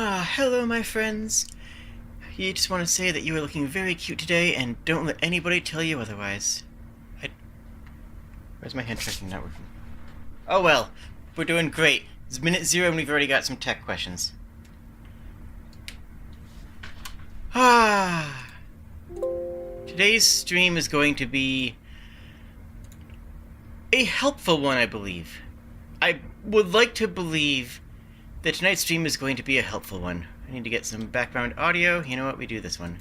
Hello, my friends. You just want to say that you are looking very cute today, and don't let anybody tell you otherwise. Where's my hand tracking not working? Oh well, we're doing great. It's minute 0 and we've already got some tech questions. Today's stream is going to be a helpful one, I believe. I would like to believe that tonight's stream is going to be a helpful one. I need to get some background audio. You know what? We do this one.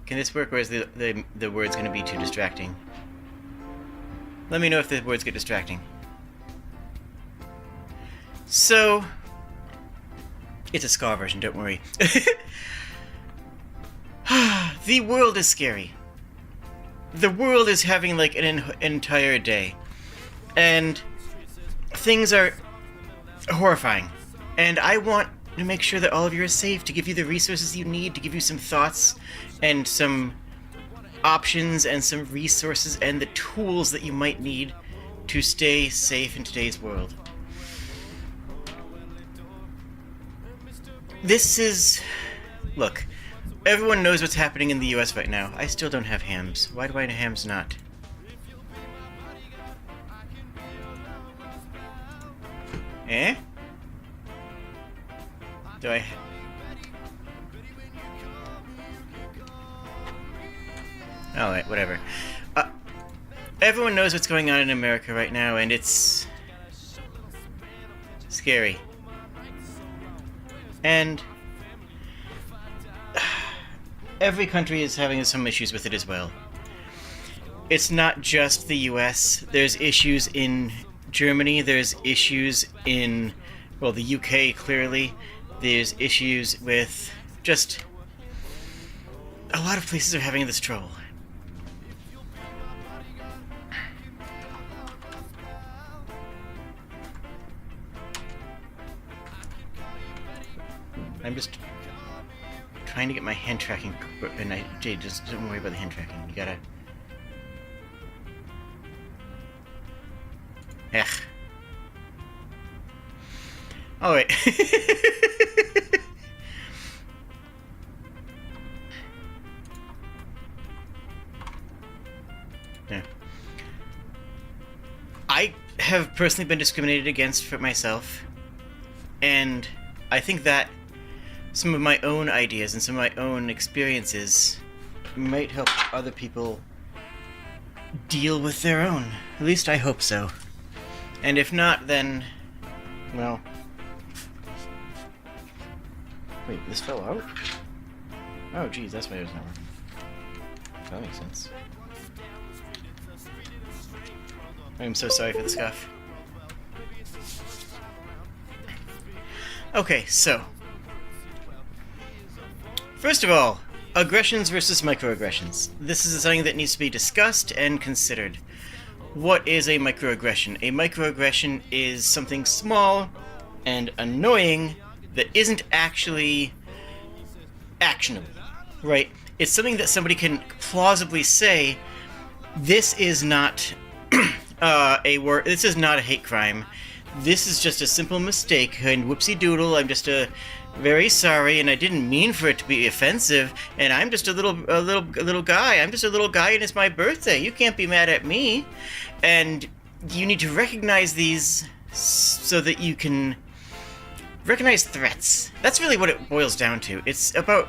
Can this work, or is the words going to be too distracting? Let me know if the words get distracting. So, it's a ska version, don't worry. The world is scary. The world is having like an entire day. And things are horrifying. And I want to make sure that all of you are safe, to give you the resources you need, to give you some thoughts and some options and some resources and the tools that you might need to stay safe in today's world. This is... Look, everyone knows what's happening in the US right now. I still don't have hams. Why do I have hams not? Eh? Do I... Alright, whatever. Everyone knows what's going on in America right now, and it's... scary. And... every country is having some issues with it as well. It's not just the US. There's issues in Germany, there's issues in, well, the UK, clearly. There's issues with just... a lot of places are having this trouble. I'm just trying to get my hand tracking, and Jade, just don't worry about the hand tracking. You gotta... Alright. Yeah. I have personally been discriminated against for myself, and I think that some of my own ideas and some of my own experiences might help other people deal with their own. At least I hope so. And if not, then... well... Wait, this fell out? Oh, geez, that's why it was not working. That makes sense. I'm so sorry for the scuff. Okay, so... first of all, aggressions versus microaggressions. This is something that needs to be discussed and considered. What is a microaggression? A microaggression is something small and annoying that isn't actually actionable, right? It's something that somebody can plausibly say, this is not this is not a hate crime. This is just a simple mistake, and whoopsie doodle, I'm just very sorry, and I didn't mean for it to be offensive, and I'm just a little guy. I'm just a little guy, and it's my birthday. You can't be mad at me. And you need to recognize these so that you can recognize threats. That's really what it boils down to. It's about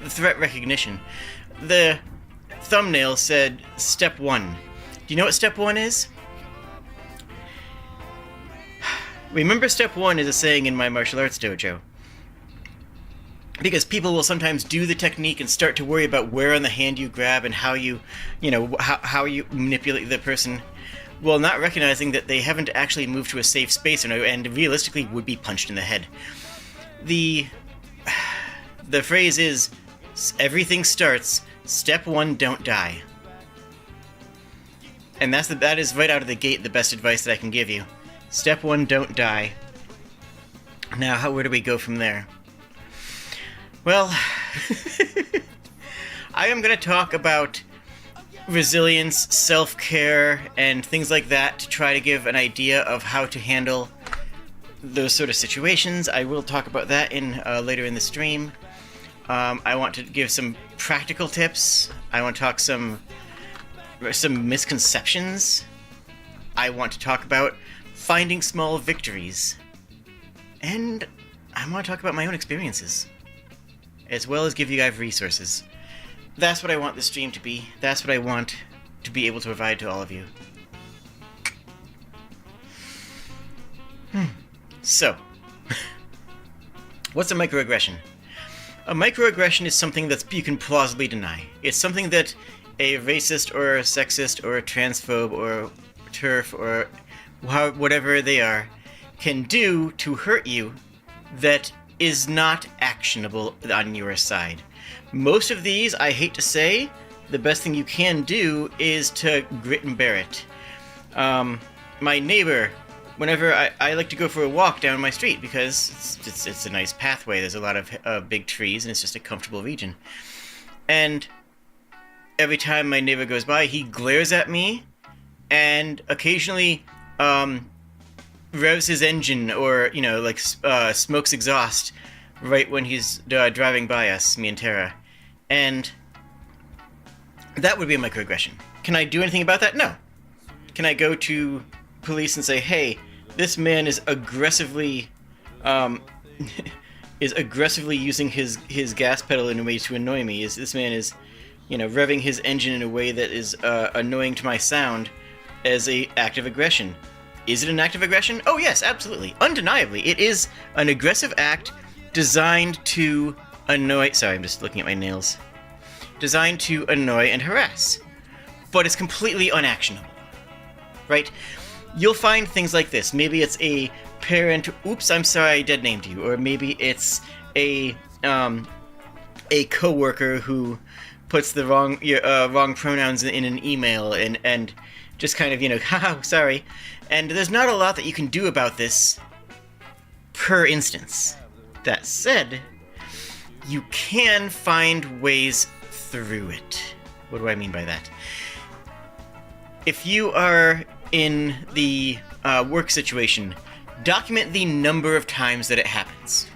threat recognition. The thumbnail said step 1. Do you know what step 1 is? Remember, step 1 is a saying in my martial arts dojo. Because people will sometimes do the technique and start to worry about where on the hand you grab and how you know, how you manipulate the person, while not recognizing that they haven't actually moved to a safe space and realistically would be punched in the head. The phrase is, everything starts, step 1, don't die. And that is right out of the gate the best advice that I can give you. Step 1, don't die. Now, where do we go from there? Well, I am going to talk about resilience, self-care, and things like that to try to give an idea of how to handle those sort of situations. I will talk about that in later in the stream. I want to give some practical tips. I want to talk some misconceptions. I want to talk about finding small victories. And I want to talk about my own experiences, as well as give you guys resources. That's what I want this stream to be. That's what I want to be able to provide to all of you. So, what's a microaggression? A microaggression is something that you can plausibly deny. It's something that a racist or a sexist or a transphobe or TERF or whatever they are can do to hurt you that is not actionable on your side. Most of these, I hate to say, the best thing you can do is to grit and bear it. My neighbor, whenever I like to go for a walk down my street because it's a nice pathway. There's a lot of big trees and it's just a comfortable region. And every time my neighbor goes by, he glares at me and occasionally revs his engine or, smokes exhaust right when he's driving by us, me and Tara. And that would be a microaggression. Can I do anything about that? No. Can I go to police and say, hey, this man is aggressively using his gas pedal in a way to annoy me. This man is revving his engine in a way that is annoying to my sound as a act of aggression. Is it an act of aggression? Oh yes, absolutely. Undeniably, it is an aggressive act designed to annoy... Sorry, I'm just looking at my nails. Designed to annoy and harass. But it's completely unactionable. Right? You'll find things like this. Maybe it's a parent, oops, I'm sorry I dead named you. Or maybe it's a coworker who puts the wrong pronouns in an email and just kind of, haha, sorry. And there's not a lot that you can do about this per instance. That said, you can find ways through it. What do I mean by that? If you are in the work situation, document the number of times that it happens.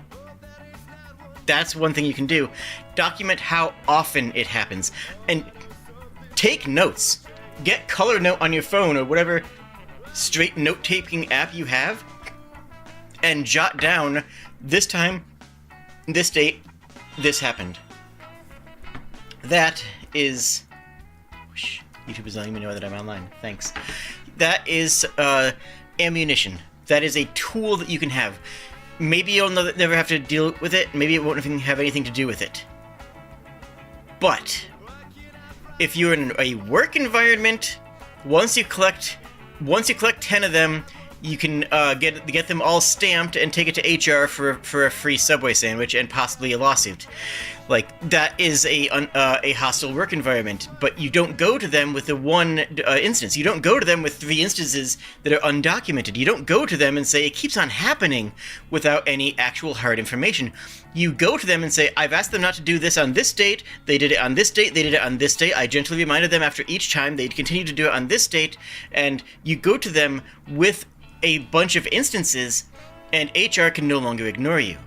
That's one thing you can do. Document how often it happens. And take notes. Get Color Note on your phone or whatever straight note-taking app you have and jot down, this time, this date, this happened. That is... Whoosh, YouTube is letting me know that I'm online. Thanks. That is ammunition. That is a tool that you can have. Maybe you'll never have to deal with it. Maybe it won't even have anything to do with it. But if you're in a work environment, once you collect 10 of them, you can get them all stamped and take it to HR for a free Subway sandwich and possibly a lawsuit. Like, that is a hostile work environment, but you don't go to them with the one instance. You don't go to them with 3 instances that are undocumented. You don't go to them and say, it keeps on happening without any actual hard information. You go to them and say, I've asked them not to do this on this date, they did it on this date, they did it on this date, I gently reminded them after each time, they'd continue to do it on this date, and you go to them with a bunch of instances, and HR can no longer ignore you.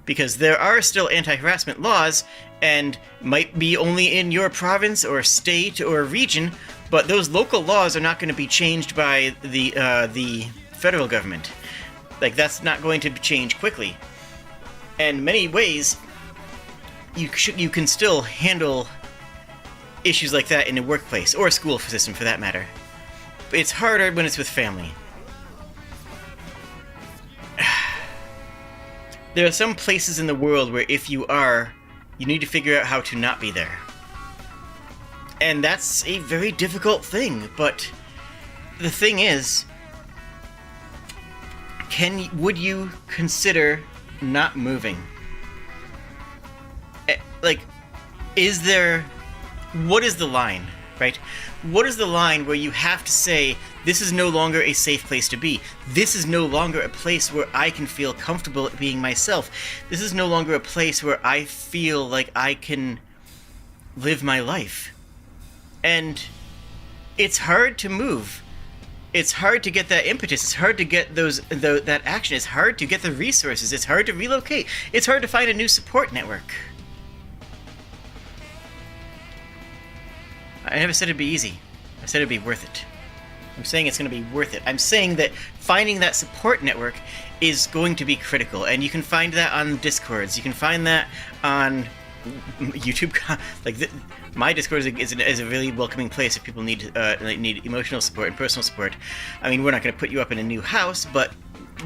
Because there are still anti-harassment laws, and might be only in your province or state or region, but those local laws are not going to be changed by the federal government. Like, that's not going to change quickly. And in many ways, you can still handle issues like that in a workplace, or a school system for that matter. It's harder when it's with family. There are some places in the world where if you are, you need to figure out how to not be there. And that's a very difficult thing, but the thing is, would you consider not moving? Like, what is the line, right? What is the line where you have to say, this is no longer a safe place to be. This is no longer a place where I can feel comfortable being myself. This is no longer a place where I feel like I can live my life. And it's hard to move. It's hard to get that impetus. It's hard to get that action. It's hard to get the resources. It's hard to relocate. It's hard to find a new support network. I never said it'd be easy. I said it'd be worth it. I'm saying it's going to be worth it. I'm saying that finding that support network is going to be critical, and you can find that on Discords. You can find that on YouTube. My Discord is a really welcoming place if people need emotional support and personal support. I mean, we're not going to put you up in a new house, but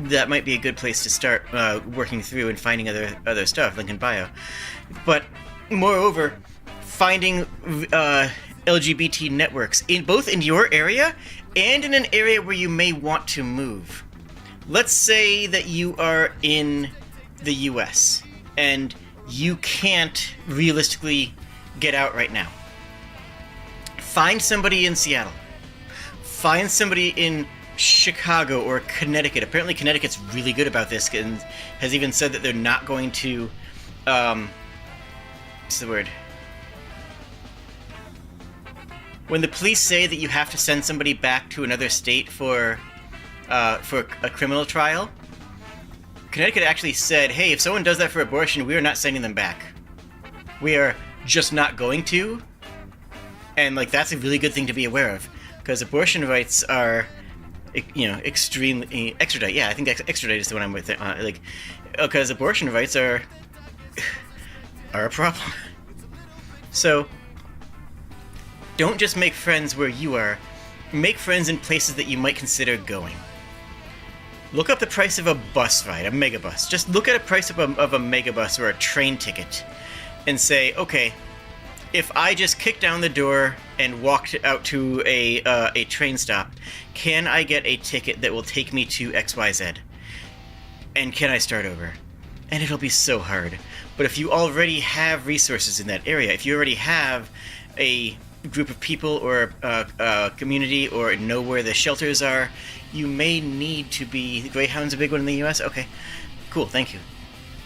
that might be a good place to start working through and finding other stuff. Link in bio. But moreover, finding LGBT networks both in your area and in an area where you may want to move. Let's say that you are in the US and you can't realistically get out right now. Find somebody in Seattle. Find somebody in Chicago or Connecticut. Apparently Connecticut's really good about this and has even said that they're not going to what's the word? When the police say that you have to send somebody back to another state for a criminal trial, Connecticut actually said, hey, if someone does that for abortion, we are not sending them back. We are just not going to. And, that's a really good thing to be aware of. Because abortion rights are, extremely... Extradite, yeah, I think extradite is the one I'm with. Because abortion rights are a problem. So... don't just make friends where you are. Make friends in places that you might consider going. Look up the price of a bus ride, a megabus. Just look at a price of a megabus or a train ticket and say, okay, if I just kicked down the door and walked out to a train stop, can I get a ticket that will take me to XYZ? And can I start over? And it'll be so hard. But if you already have resources in that area, if you already have a group of people or a community or know where the shelters are, you may need to be... Greyhound's a big one in the US? Okay, cool, thank you.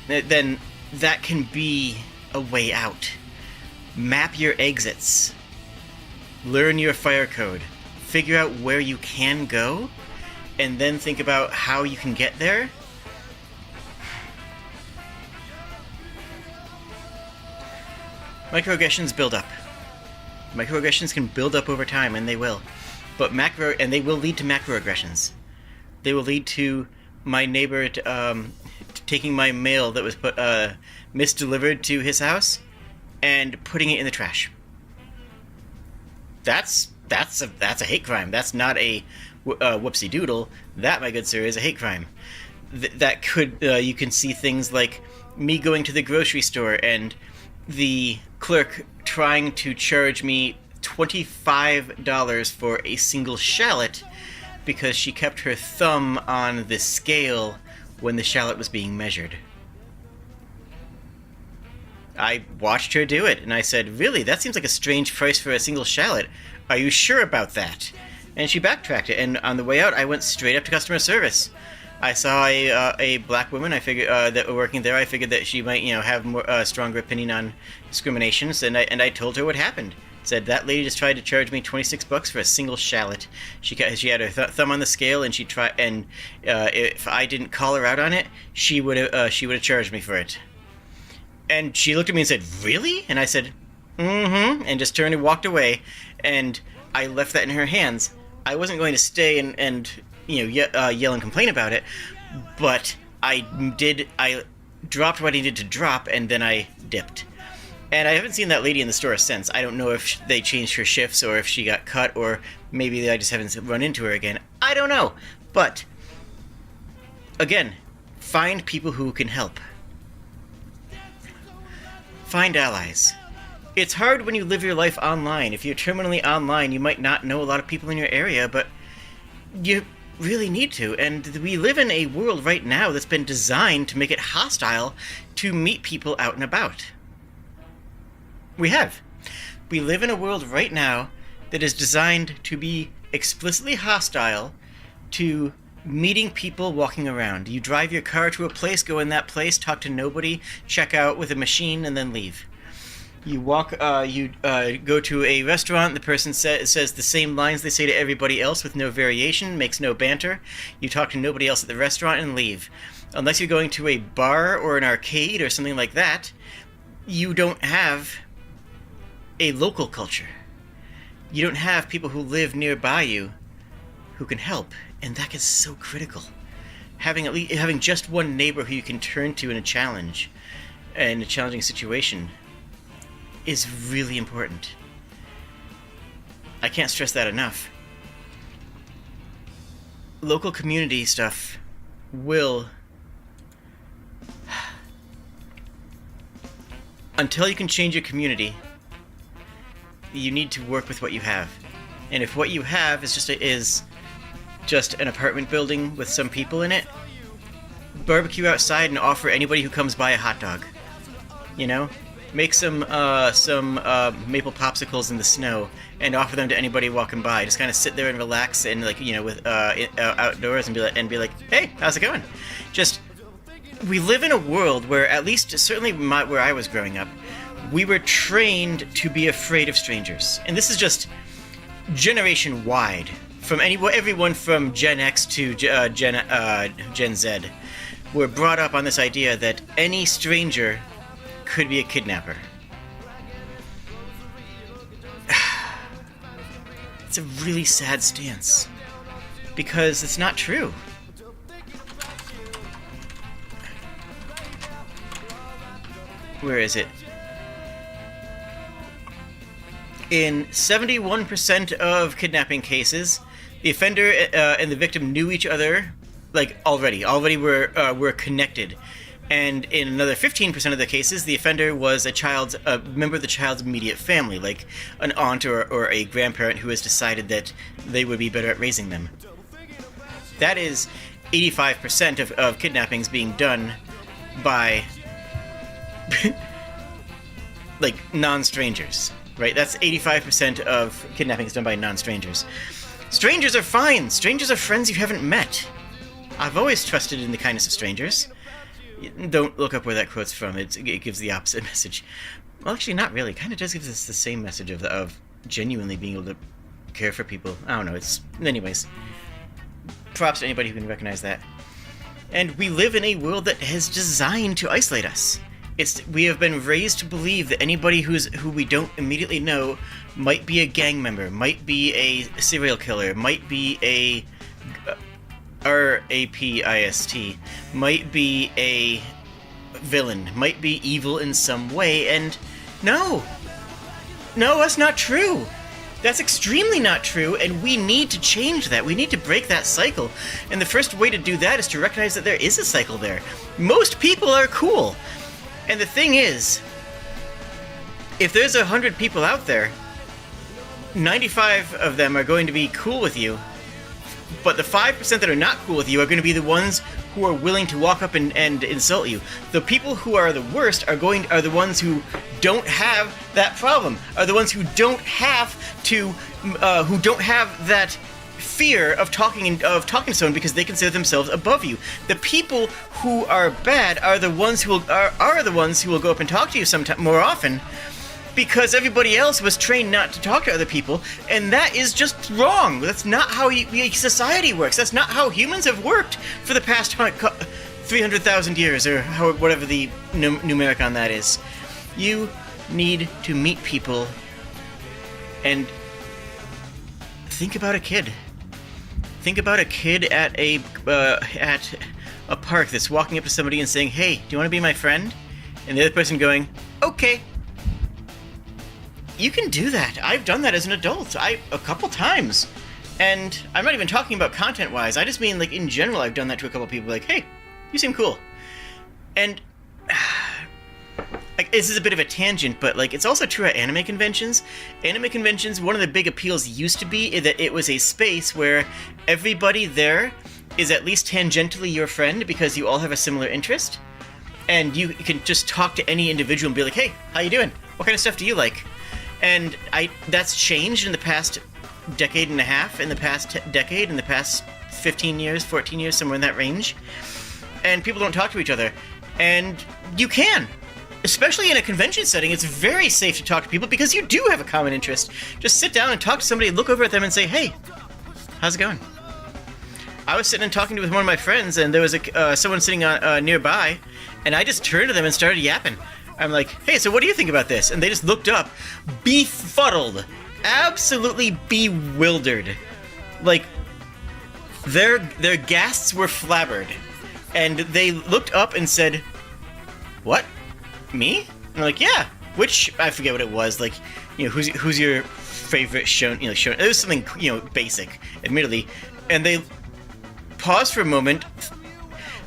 Then that can be a way out. Map your exits. Learn your fire code. Figure out where you can go, and then think about how you can get there. Microaggressions build up. Microaggressions can build up over time, and they will. But they will lead to macroaggressions. They will lead to my neighbor taking my mail that was misdelivered to his house and putting it in the trash. That's a hate crime. That's not a whoopsie doodle. That, my good sir, is a hate crime. That could you can see things like me going to the grocery store and the clerk trying to charge me $25 for a single shallot because she kept her thumb on the scale when the shallot was being measured. I watched her do it, and I said, really, that seems like a strange price for a single shallot. Are you sure about that? And she backtracked it, and on the way out, I went straight up to customer service. I saw a black woman. I figured that were working there. I figured that she might, have more stronger opinion on discriminations, and I told her what happened. Said that lady just tried to charge me $26 for a single shallot. She had her thumb on the scale, and if I didn't call her out on it, she would have charged me for it. And she looked at me and said, "Really?" And I said, "Mm-hmm," and just turned and walked away. And I left that in her hands. I wasn't going to stay and yell and complain about it, but I dropped what I needed to drop, and then I dipped. And I haven't seen that lady in the store since. I don't know if they changed her shifts or if she got cut, or maybe I just haven't run into her again. I don't know. But, again, find people who can help. Find allies. It's hard when you live your life online. If you're terminally online, you might not know a lot of people in your area, but you really need to. And we live in a world right now that's been designed to make it hostile to meet people out and about. We have. We live in a world right now that is designed to be explicitly hostile to meeting people walking around. You drive your car to a place, go in that place, talk to nobody, check out with a machine, and then leave. You walk, go to a restaurant, the person says the same lines they say to everybody else with no variation, makes no banter. You talk to nobody else at the restaurant and leave. Unless you're going to a bar or an arcade or something like that, you don't have a local culture. You don't have people who live nearby you who can help, and that is so critical. Having just one neighbor who you can turn to in a challenging situation, is really important. I can't stress that enough. Local community stuff will... Until you can change your community, you need to work with what you have. And if what you have is just an apartment building with some people in it, barbecue outside and offer anybody who comes by a hot dog. You know? Make some maple popsicles in the snow and offer them to anybody walking by. Just kind of sit there and relax and with outdoors and be like, hey, how's it going? We live in a world where, at least certainly where I was growing up, we were trained to be afraid of strangers, and this is just generation wide. From everyone from Gen X to Gen Z, were brought up on this idea that any stranger could be a kidnapper. It's a really sad stance, because it's not true. Where is it? In 71% of kidnapping cases, the offender and the victim knew each other, already were connected. And in another 15% of the cases, the offender was a member of the child's immediate family, like an aunt or a grandparent who has decided that they would be better at raising them. That is 85% of kidnappings being done by non-strangers, right? That's 85% of kidnappings done by non-strangers. Strangers are fine. Strangers are friends you haven't met. I've always trusted in the kindness of strangers. Don't look up where that quote's from. It gives the opposite message. Well, actually, not really. It kind of does give us the same message of genuinely being able to care for people. I don't know. Anyways. Props to anybody who can recognize that. And we live in a world that is designed to isolate us. We have been raised to believe that anybody who we don't immediately know might be a gang member, might be a serial killer, might be a rapist, might be a villain, might be evil in some way, and no, that's not true. That's extremely not true, and we need to change that. We need to break that cycle, and the first way to do that is to recognize that there is a cycle there. Most people are cool, and the thing is, if there's 100 people out there, 95 of them are going to be cool with you, but the 5% that are not cool with you are going to be the ones who are willing to walk up and insult you. The people who are the worst are the ones who don't have that problem, are the ones who don't have that fear of talking to someone because they consider themselves above you. The people who are bad are the ones who will go up and talk to you more often, because everybody else was trained not to talk to other people, and that is just wrong. That's not how society works. That's not how humans have worked for the past 300,000 years, or whatever the numeric on that is. You need to meet people and think about a kid. Think about a kid at a park that's walking up to somebody and saying, "Hey, do you want to be my friend?" And the other person going, "Okay." You can do that. I've done that as an adult. A couple times. And I'm not even talking about content-wise. I just mean, in general, I've done that to a couple people, "Hey, you seem cool." And this is a bit of a tangent, but it's also true at anime conventions. Anime conventions, one of the big appeals used to be that it was a space where everybody there is at least tangentially your friend because you all have a similar interest. And you can just talk to any individual and be like, "Hey, how you doing? What kind of stuff do you like?" And that's changed in the past decade and a half, in the past decade, in the past 15 years, 14 years, somewhere in that range. And people don't talk to each other. And you can. especially in a convention setting, it's very safe to talk to people because you do have a common interest. Just sit down and talk to somebody, look over at them and say, hey, how's it going? I was sitting and talking with one of my friends, and there was someone sitting nearby, and I just turned to them and started yapping. I'm like, hey, so what do you think about this? And they just looked up, befuddled, absolutely bewildered. Like, their ghasts were flabbered, and they looked up and said, what? Me? And I'm like, yeah. Which, I forget what it was, like, you know, who's your favorite show, it was something, basic, admittedly. And they paused for a moment,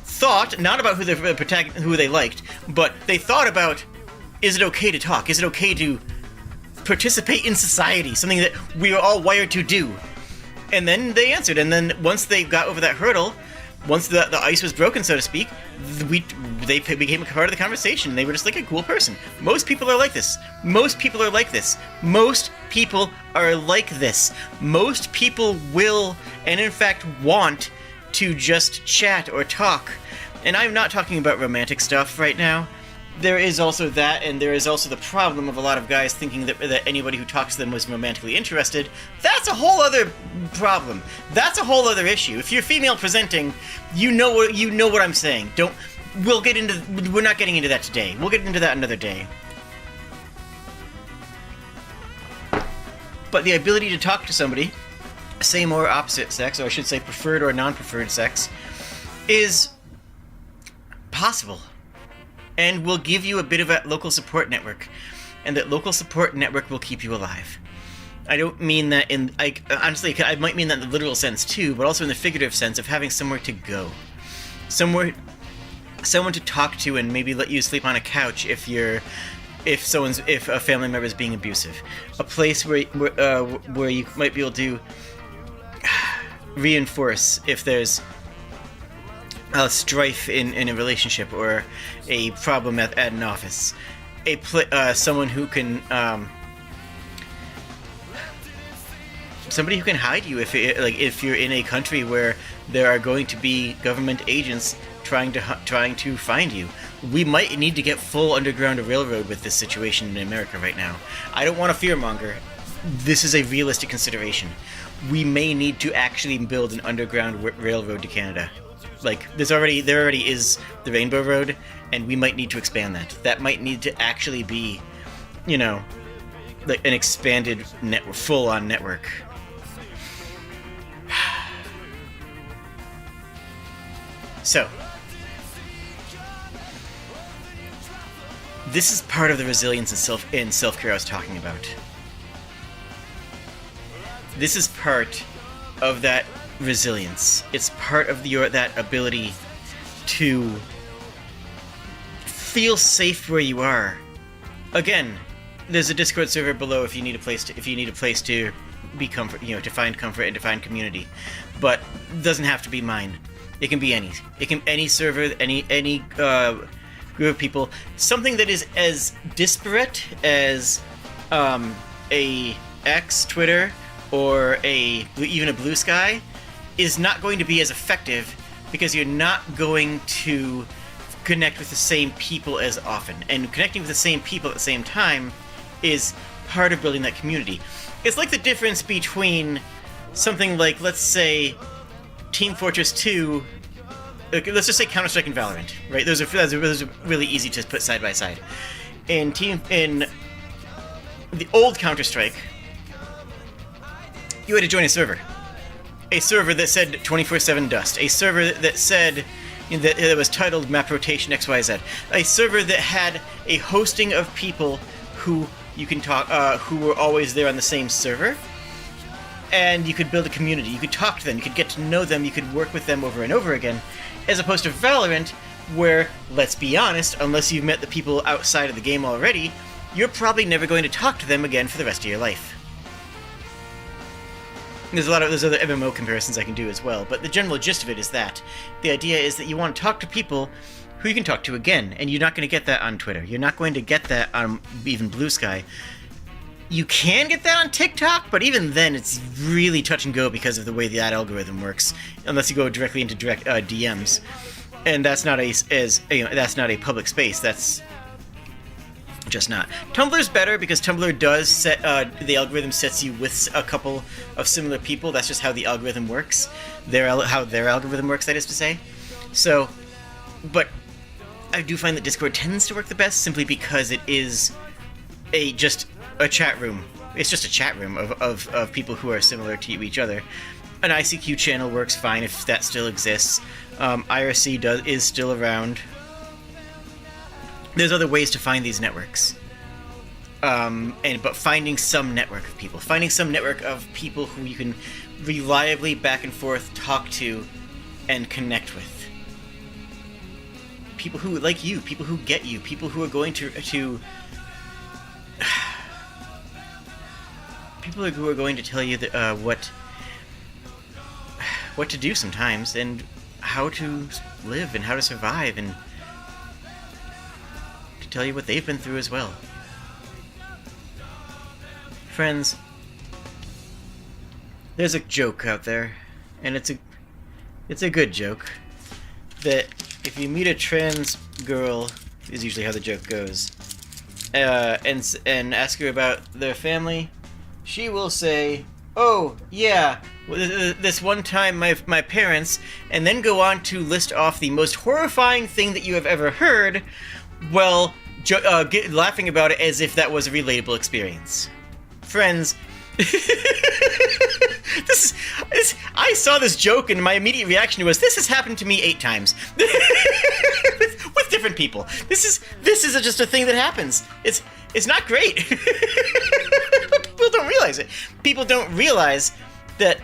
thought, not about who they liked, but they thought about, is it okay to talk? Is it okay to participate in society? Something that we are all wired to do. And then they answered, and then once they got over that hurdle, once the ice was broken, so to speak, they became a part of the conversation. They were just like a cool person. Most people are like this. Most people are like this. Most people are like this. Most people will, and in fact want, to just chat or talk. And I'm not talking about romantic stuff right now. There is also that, and there is also the problem of a lot of guys thinking that anybody who talks to them was romantically interested. That's a whole other problem. That's a whole other issue. If you're female presenting, you know what I'm saying. We're not getting into that today. We'll get into that another day. But the ability to talk to somebody, same or opposite sex, or I should say preferred or non-preferred sex, is possible. And will give you a bit of a local support network. And that local support network will keep you alive. I don't mean that honestly, I might mean that in the literal sense too, but also in the figurative sense of having somewhere to go. Someone to talk to and maybe let you sleep on a couch if a family member is being abusive. A place where you might be able to reinforce if there's a strife in a relationship or a problem at an office. Someone who can somebody who can hide you if you're in a country where there are going to be government agents trying to find you. We might need to get full underground railroad with this situation in America right now. I don't want to fearmonger. This is a realistic consideration. We may need to actually build an underground railroad to Canada. Like, there already is the Rainbow Road, and we might need to expand that. That might need to actually be, like an expanded full-on network. So, this is part of the resilience and self-care I was talking about. This is part of that resilience. It's part of that ability to feel safe where you are. Again, there's a Discord server below if you need a place to be comfort, to find comfort and to find community. But it doesn't have to be mine. It can be any server, any group of people. Something that is as disparate as a X, Twitter, or even a Blue Sky is not going to be as effective because you're not going to connect with the same people as often. And connecting with the same people at the same time is part of building that community. It's like the difference between something like, let's say, Team Fortress 2, let's just say Counter-Strike and Valorant, right? Those are really easy to put side by side. In the old Counter-Strike, you had to join a server. A server that said 24/7 Dust. A server that said that was titled Map Rotation XYZ. A server that had a hosting of people who you can talk, who were always there on the same server, and you could build a community. You could talk to them. You could get to know them. You could work with them over and over again, as opposed to Valorant, where, let's be honest, unless you've met the people outside of the game already, you're probably never going to talk to them again for the rest of your life. There's other MMO comparisons I can do as well, but the general gist of it is that. The idea is that you want to talk to people who you can talk to again, and you're not going to get that on Twitter. You're not going to get that on even Blue Sky. You can get that on TikTok, but even then it's really touch and go because of the way that algorithm works, unless you go directly into DMs. And that's not a public space. That's Just not. Tumblr's better because Tumblr does set the algorithm sets you with a couple of similar people. That's just how the algorithm works. How their algorithm works, that is to say. So, but I do find that Discord tends to work the best simply because it is just a chat room. It's just a chat room of people who are similar to each other. An ICQ channel works fine if that still exists. IRC is still around. There's other ways to find these networks. But finding some network of people who you can reliably back and forth talk to and connect with. People who like you, people who get you, people who are going to people who are going to tell you that, what to do sometimes, and how to live, and how to survive, and to tell you what they've been through as well. Friends, there's a joke out there, and it's a good joke, that if you meet a trans girl, is usually how the joke goes, and ask her about their family, she will say, "Oh, yeah, this one time my parents," and then go on to list off the most horrifying thing that you have ever heard, well, laughing about it as if that was a relatable experience. Friends, I saw this joke and my immediate reaction was, this has happened to me 8 times. with different people. This is just a thing that happens. It's not great. People don't realize it. People don't realize that,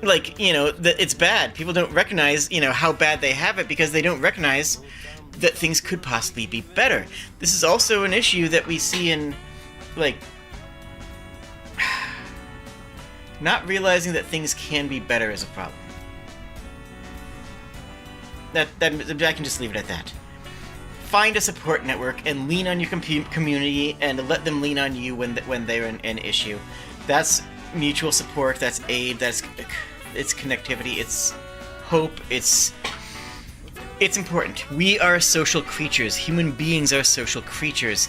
that it's bad. People don't recognize, how bad they have it because they don't recognize that things could possibly be better. This is also an issue that we see in, not realizing that things can be better is a problem. That I can just leave it at that. Find a support network and lean on your community, and let them lean on you when they're an issue. That's mutual support. That's aid. It's connectivity. It's hope. It's important. We are social creatures. Human beings are social creatures.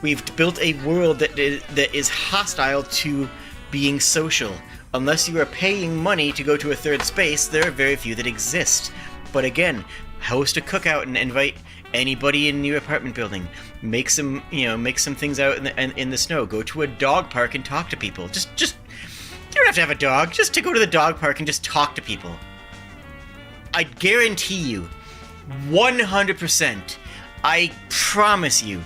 We've built a world that is hostile to being social. Unless you are paying money to go to a third space, there are very few that exist. But again, host a cookout and invite anybody in your apartment building. Make some things out in the snow. Go to a dog park and talk to people. Just you don't have to have a dog. Just to go to the dog park and just talk to people. I guarantee you, 100%, I promise you,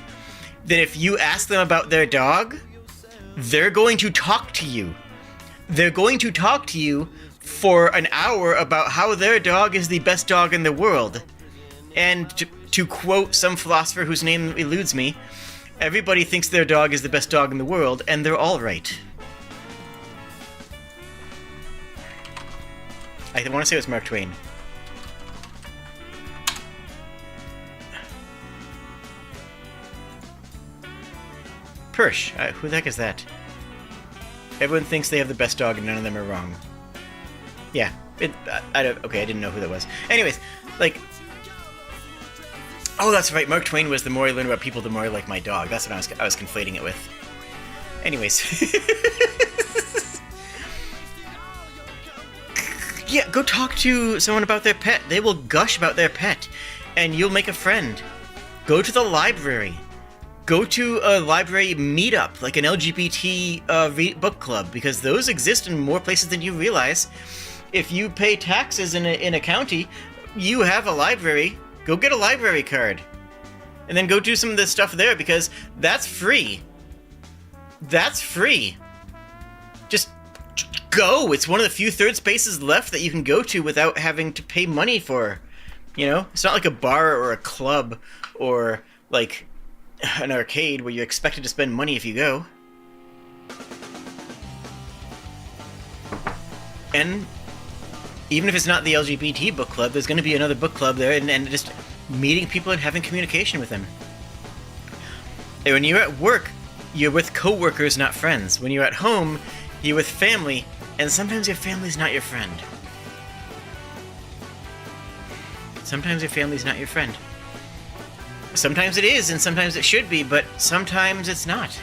that if you ask them about their dog, they're going to talk to you. They're going to talk to you for an hour about how their dog is the best dog in the world. And to quote some philosopher whose name eludes me, everybody thinks their dog is the best dog in the world, and they're all right. I want to say it was Mark Twain. Persh. Who the heck is that? Everyone thinks they have the best dog and none of them are wrong. Yeah. I didn't know who that was. Anyways, oh, that's right. Mark Twain was the more I learn about people, the more I like my dog. That's what I was conflating it with. Anyways. Yeah, go talk to someone about their pet. They will gush about their pet, and you'll make a friend. Go to the library. Go to a library meetup, like an LGBT book club, because those exist in more places than you realize. If you pay taxes in a county, you have a library. Go get a library card. And then go do some of this stuff there, because that's free. That's free. Just go. It's one of the few third spaces left that you can go to without having to pay money for. It's not like a bar or a club or like an arcade where you're expected to spend money if you go. And even if it's not the LGBT book club, there's going to be another book club there, and just meeting people and having communication with them. And when you're at work, you're with coworkers, not friends. When you're at home, you're with family, and sometimes your family's not your friend. Sometimes your family's not your friend. Sometimes it is, and sometimes it should be, but sometimes it's not.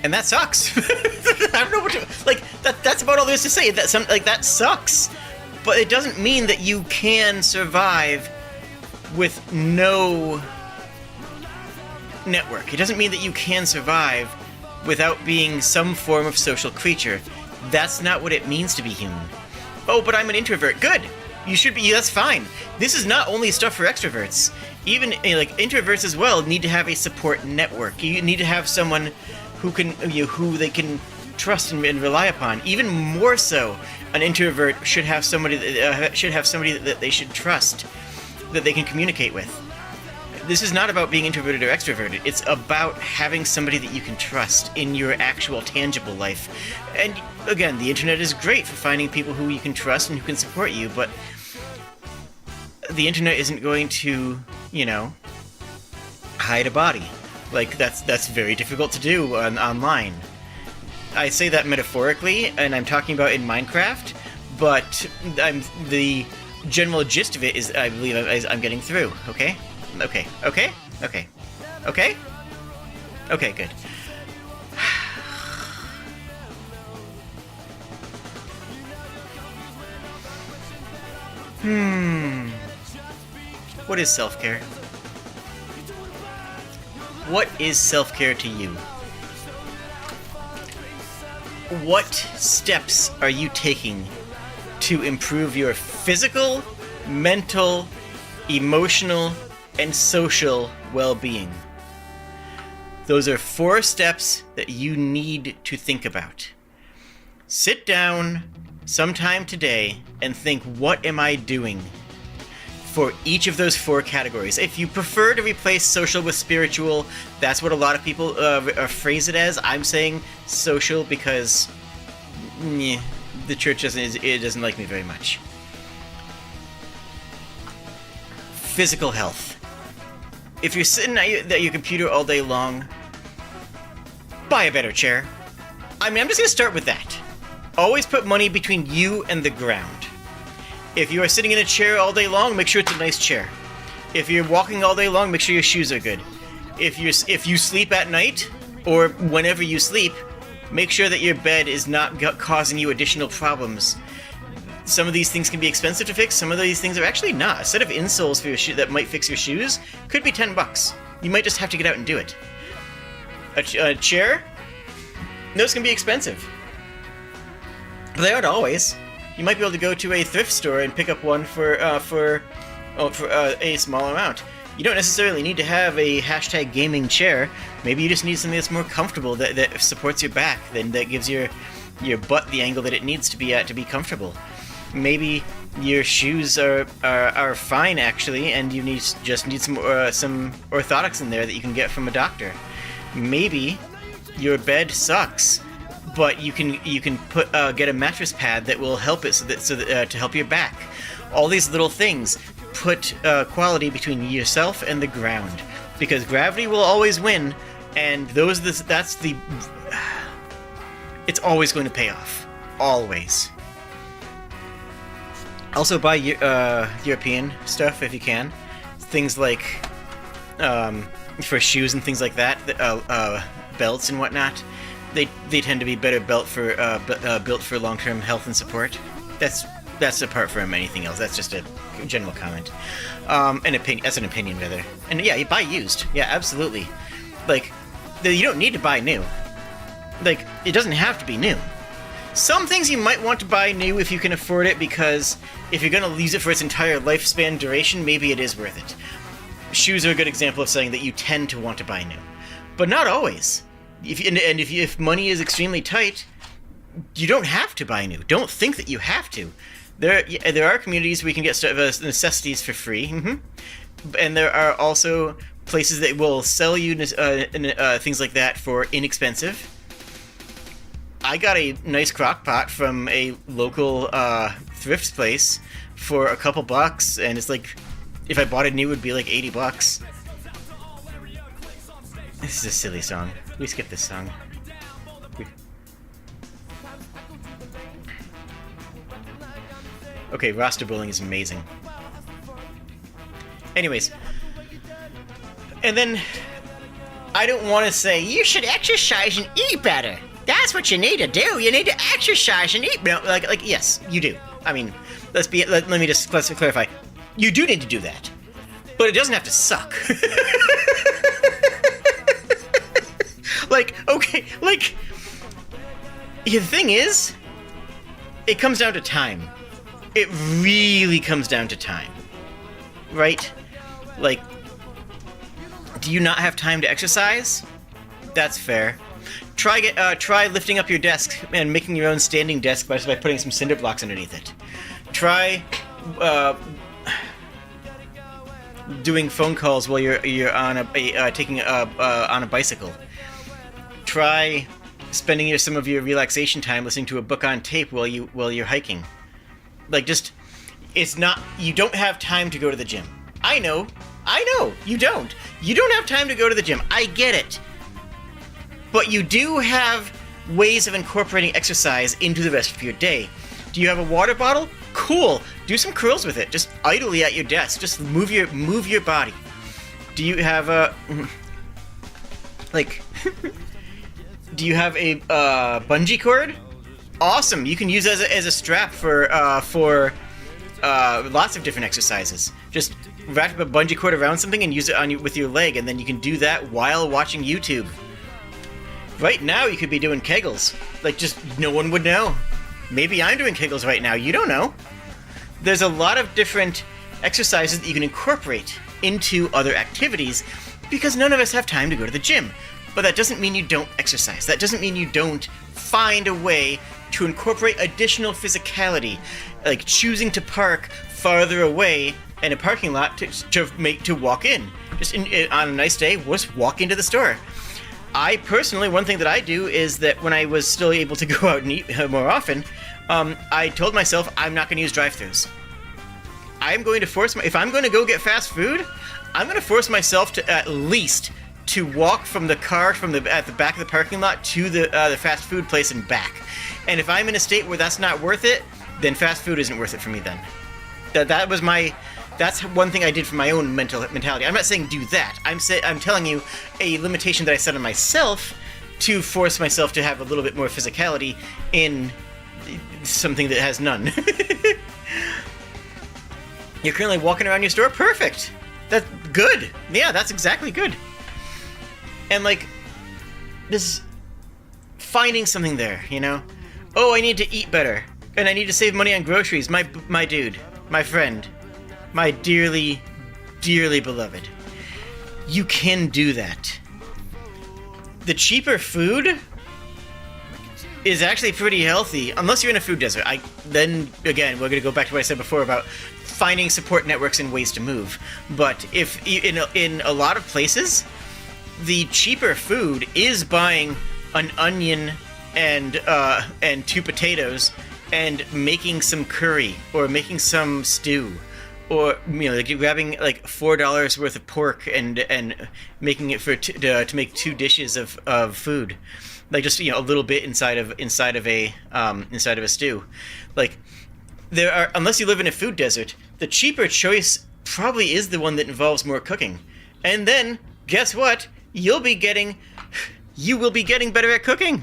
And that sucks. I don't know what to, like. That's about all there is to say. That sucks, but it doesn't mean that you can survive with no network. It doesn't mean that you can survive without being some form of social creature. That's not what it means to be human. Oh, but I'm an introvert. Good. You should be. That's fine. This is not only stuff for extroverts. Even like introverts as well need to have a support network. You need to have someone who they can trust and rely upon. Even more so, an introvert should have somebody that they should trust, that they can communicate with. This is not about being introverted or extroverted. It's about having somebody that you can trust in your actual tangible life. And again, the internet is great for finding people who you can trust and who can support you, but the internet isn't going to, hide a body. Like, that's very difficult to do online. I say that metaphorically, and I'm talking about in Minecraft, but the general gist of it is, I believe, I'm getting through, okay? Okay, good. What is self-care? What is self-care to you? What steps are you taking to improve your physical, mental, emotional, and social well-being? Those are 4 steps that you need to think about. Sit down sometime today and think, what am I doing for each of those 4 categories? If you prefer to replace social with spiritual, that's what a lot of people phrase it as. I'm saying social because the church doesn't like me very much. Physical health. If you're sitting at your computer all day long, buy a better chair. I'm just going to start with that. Always put money between you and the ground. If you are sitting in a chair all day long, make sure it's a nice chair. If you're walking all day long, make sure your shoes are good. If you sleep at night, or whenever you sleep, make sure that your bed is not causing you additional problems. Some of these things can be expensive to fix, some of these things are actually not. A set of insoles for your shoe that might fix your shoes could be $10. You might just have to get out and do it. A chair? Those can be expensive. But they aren't always. You might be able to go to a thrift store and pick up one for a small amount. You don't necessarily need to have a hashtag gaming chair. Maybe you just need something that's more comfortable, that supports your back, that gives your butt the angle that it needs to be at to be comfortable. Maybe your shoes are fine actually, and you just need some orthotics in there that you can get from a doctor. Maybe your bed sucks, but you can get a mattress pad that will help it to help your back. All these little things put quality between yourself and the ground, because gravity will always win, and it's always going to pay off, always. Also buy European stuff if you can, things like for shoes and things like that, belts and whatnot. They tend to be better built for long-term health and support. That's apart from anything else. That's just a general comment. An opinion. That's an opinion, rather. And yeah, you buy used. Yeah, absolutely. Like, you don't need to buy new. Like, it doesn't have to be new. Some things you might want to buy new if you can afford it, because if you're going to use it for its entire lifespan duration, maybe it is worth it. Shoes are a good example of something that you tend to want to buy new. But not always. If money is extremely tight, you don't have to buy new. Don't think that you have to. There are communities where you can get necessities for free, and there are also places that will sell you things like that for inexpensive. I got a nice crock pot from a local thrift place for a couple bucks, and it's like, if I bought it new, it would be like $80. This is a silly song. We skip this song. Okay, roster bowling is amazing. Anyways. And then, I don't want to say, you should exercise and eat better. That's what you need to do. You need to exercise and eat. No, like yes, you do. I mean, let's clarify. You do need to do that. But it doesn't have to suck. Okay, the thing is, it comes down to time. It really comes down to time. Right? Like, do you not have time to exercise? That's fair. Try lifting up your desk and making your own standing desk by putting some cinder blocks underneath it. Try doing phone calls while you're on on a bicycle. Try spending some of your relaxation time listening to a book on tape while you're hiking. You don't have time to go to the gym. I know, you don't. You don't have time to go to the gym. I get it. But you do have ways of incorporating exercise into the rest of your day. Do you have a water bottle? Cool. Do some curls with it. Just idly at your desk. Just move your body. Do you have a do you have a bungee cord? Awesome. You can use it as a strap for lots of different exercises. Just wrap a bungee cord around something and use it with your leg, and then you can do that while watching YouTube. Right now, you could be doing Kegels. Just no one would know. Maybe I'm doing Kegels right now. You don't know. There's a lot of different exercises that you can incorporate into other activities because none of us have time to go to the gym. But that doesn't mean you don't exercise. That doesn't mean you don't find a way to incorporate additional physicality, like choosing to park farther away in a parking lot to walk in. Just on a nice day, just walk into the store. I personally, one thing that I do is that when I was still able to go out and eat more often, I told myself I'm not going to use drive-thrus. If I'm going to go get fast food, I'm going to force myself to at least to walk from the car at the back of the parking lot to the fast food place and back. And if I'm in a state where that's not worth it, then fast food isn't worth it for me then. That's one thing I did for my own mentality. I'm not saying do that. I'm telling you a limitation that I set on myself to force myself to have a little bit more physicality in something that has none. You're currently walking around your store? Perfect! That's good! Yeah, that's exactly good. And this finding something there, you know? Oh, I need to eat better. And I need to save money on groceries. My dude, my friend, my dearly, dearly beloved. You can do that. The cheaper food is actually pretty healthy, unless you're in a food desert. Then, again, we're going to go back to what I said before about finding support networks and ways to move. But if in a lot of places, the cheaper food is buying an onion and 2 potatoes and making some curry or making some stew, or grabbing $4 worth of pork and making it to make 2 dishes of food, just a little bit inside of a stew. There are, unless you live in a food desert, the cheaper choice probably is the one that involves more cooking. And then guess what? You will be getting better at cooking.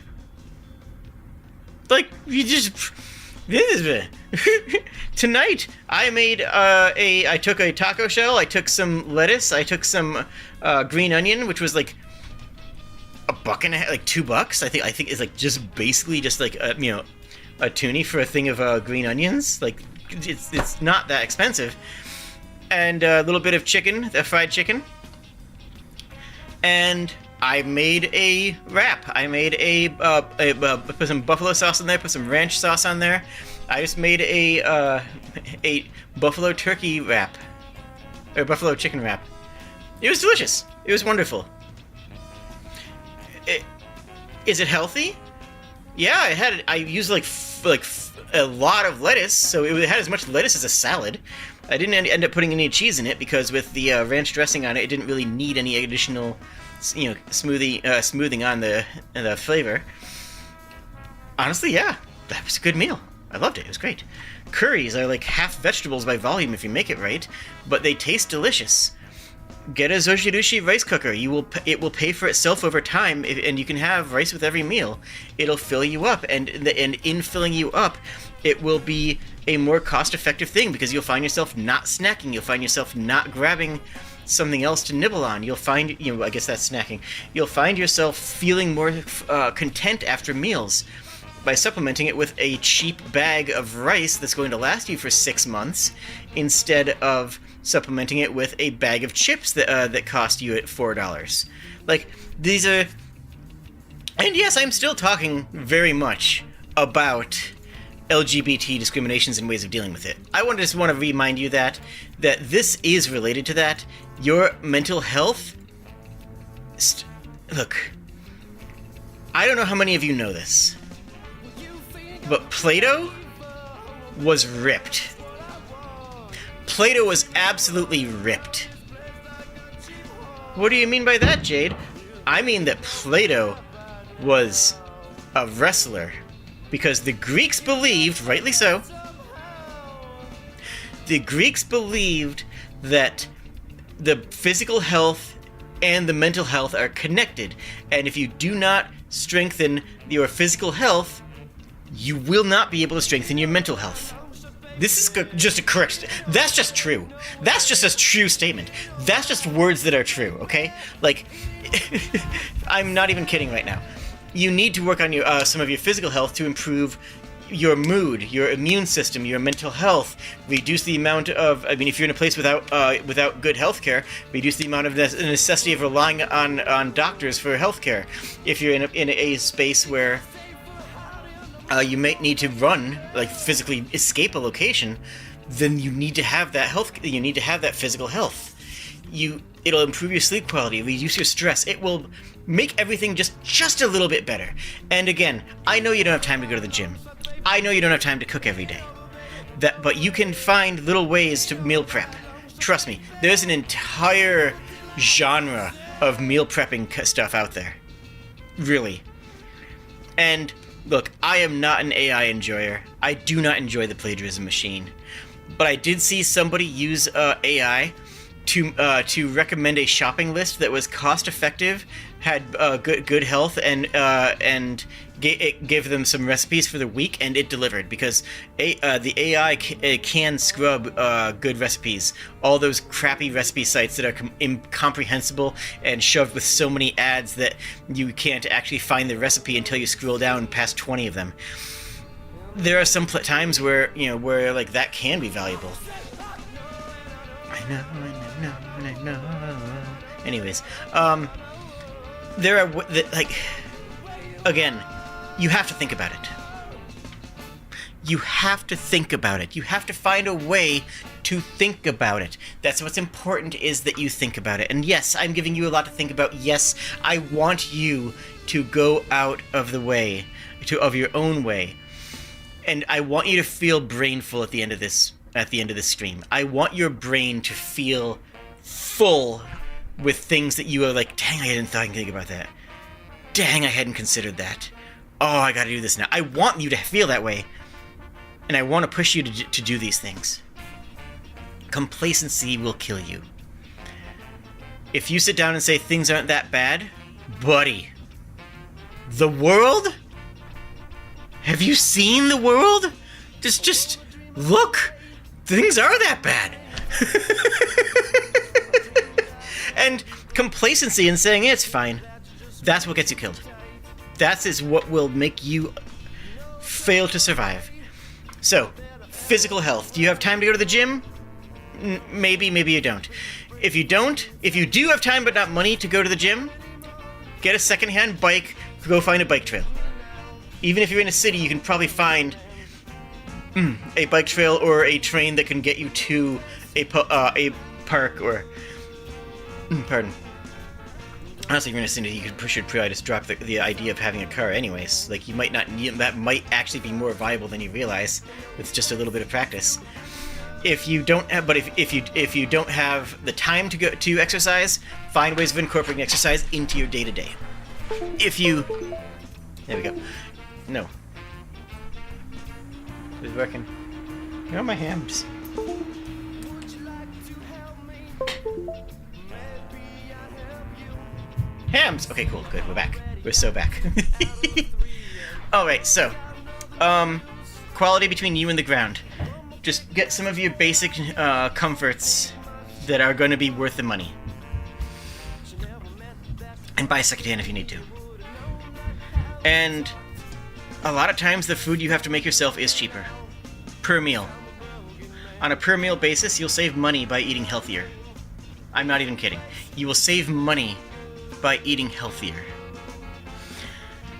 Tonight I took a taco shell, I took some lettuce, I took some green onion, which was $1.50, $2. I think it's just basically just a toonie for a thing of green onions. It's not that expensive. And a little bit of chicken, fried chicken. And I made a wrap. I made put some buffalo sauce in there, put some ranch sauce on there. I just made a buffalo turkey wrap, or buffalo chicken wrap. It was delicious. It was wonderful. Is it healthy? Yeah, I used a lot of lettuce, so it had as much lettuce as a salad. I didn't end up putting any cheese in it because with the ranch dressing on it, it didn't really need any additional, smoothing on the flavor. Honestly, yeah, that was a good meal. I loved it. It was great. Curries are like half vegetables by volume if you make it right, but they taste delicious. Get a Zojirushi rice cooker. It will pay for itself over time, and you can have rice with every meal. It'll fill you up, and in filling you up, it will be a more cost-effective thing because you'll find yourself not snacking. You'll find yourself not grabbing something else to nibble on. You'll find, I guess that's snacking. You'll find yourself feeling more content after meals by supplementing it with a cheap bag of rice that's going to last you for 6 months instead of supplementing it with a bag of chips that cost you at $4. Like, these are... And yes, I'm still talking very much about LGBT discriminations and ways of dealing with it. I just want to remind you that this is related to that. Your mental health... Look, I don't know how many of you know this, but Plato was ripped. Plato was absolutely ripped. What do you mean by that, Jade? I mean that Plato was a wrestler. Because the Greeks believed, rightly so, the Greeks believed that the physical health and the mental health are connected. And if you do not strengthen your physical health, you will not be able to strengthen your mental health. This is just a correct... That's just true. That's just a true statement. That's just words that are true, okay? Like, I'm not even kidding right now. You need to work on your some of your physical health to improve your mood, your immune system, your mental health. Reduce the amount of... I mean, if you're in a place without good health care, reduce the amount of the necessity of relying on doctors for health care. If you're in a space where... you might need to run, like physically escape a location, then you need to have that you need to have that physical health. It'll improve your sleep quality, reduce your stress. It will make everything just a little bit better. And again, I know you don't have time to go to the gym. I know you don't have time to cook every day. But you can find little ways to meal prep. Trust me, there's an entire genre of meal prepping stuff out there. Really. And look, I am not an AI enjoyer. I do not enjoy the plagiarism machine. But I did see somebody use AI to recommend a shopping list that was cost-effective, had good health, and it gave them some recipes for the week, and it delivered because the AI can scrub good recipes. All those crappy recipe sites that are incomprehensible and shoved with so many ads that you can't actually find the recipe until you scroll down past 20 of them. There are some times where like that can be valuable. I know. Anyways, there are again, you have to think about it. You have to think about it. You have to find a way to think about it. That's what's important, is that you think about it. And yes, I'm giving you a lot to think about. Yes, I want you to go out of the way, of your own way. And I want you to feel brainful at the end of this stream. I want your brain to feel full with things that you are like, dang, I hadn't thought anything about that. Dang, I hadn't considered that. Oh, I gotta do this now. I want you to feel that way. And I want to push you to do these things. Complacency will kill you. If you sit down and say things aren't that bad, buddy, the world? Have you seen the world? Just look. Things are that bad. And complacency and saying it's fine, that's what gets you killed. That is what will make you fail to survive. So, physical health. Do you have time to go to the gym? Maybe you don't. If you do have time but not money to go to the gym, get a secondhand bike, go find a bike trail. Even if you're in a city, you can probably find a bike trail or a train that can get you to a park or... pardon. Honestly, if you're in a city, you should probably just drop the idea of having a car anyways. Like, you might not need... That might actually be more viable than you realize with just a little bit of practice. If you don't have... But if you don't have the time to go to exercise, find ways of incorporating exercise into your day-to-day. If you... There we go. No. It's working. Where are my hams? Hams! Okay, cool, good, we're back. We're so back. Alright, so, quality between you and the ground. Just get some of your basic comforts that are going to be worth the money. And buy secondhand if you need to. And a lot of times the food you have to make yourself is cheaper. Per meal. On a per meal basis, you'll save money by eating healthier. I'm not even kidding. You will save money by eating healthier.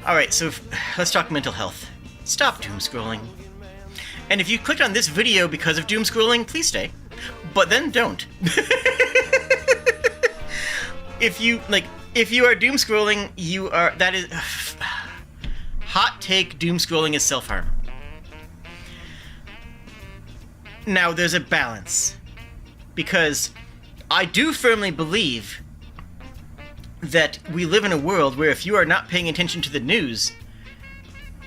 Alright, so let's talk mental health. Stop doom scrolling. And if you clicked on this video because of doom scrolling, please stay. But then don't. If you are doom scrolling, that is hot take. Doom scrolling is self-harm. Now there's a balance, because I do firmly believe that we live in a world where if you are not paying attention to the news,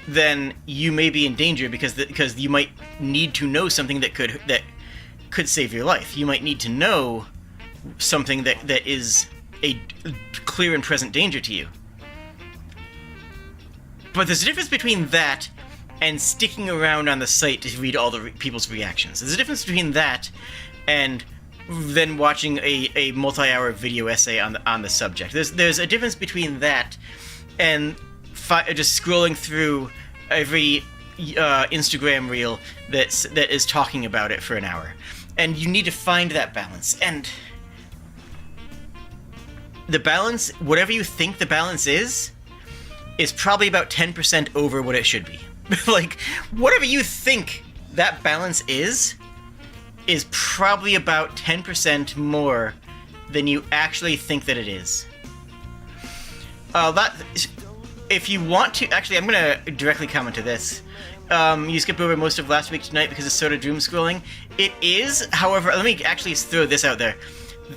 then you may be in danger because you might need to know something that could save your life. You might need to know something that is a clear and present danger to you. But there's a difference between that and sticking around on the site to read all the people's reactions. There's a difference between that and then watching a multi-hour video essay on the subject. There's a difference between that and just scrolling through every Instagram reel that is talking about it for an hour. And you need to find that balance. And the balance, whatever you think the balance is probably about 10% over what it should be. Like, whatever you think that balance is probably about 10% more than you actually think that it is. If you want to... Actually, I'm going to directly comment to this. You skipped over most of last week tonight because of sort of doom scrolling. It is, however, let me actually throw this out there.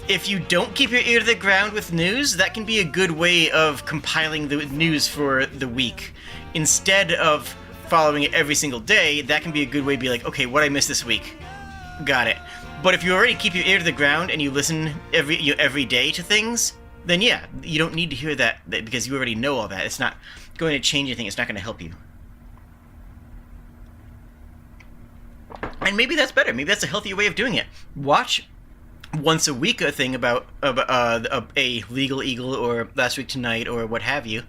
If you don't keep your ear to the ground with news, that can be a good way of compiling the news for the week. Instead of following it every single day, that can be a good way to be like, okay, what I missed this week? Got it. But if you already keep your ear to the ground and you listen every day to things, then yeah, you don't need to hear that because you already know all that. It's not going to change anything. It's not going to help you. And maybe that's better. Maybe that's a healthier way of doing it. Watch once a week a thing about a Legal Eagle or Last Week Tonight or what have you,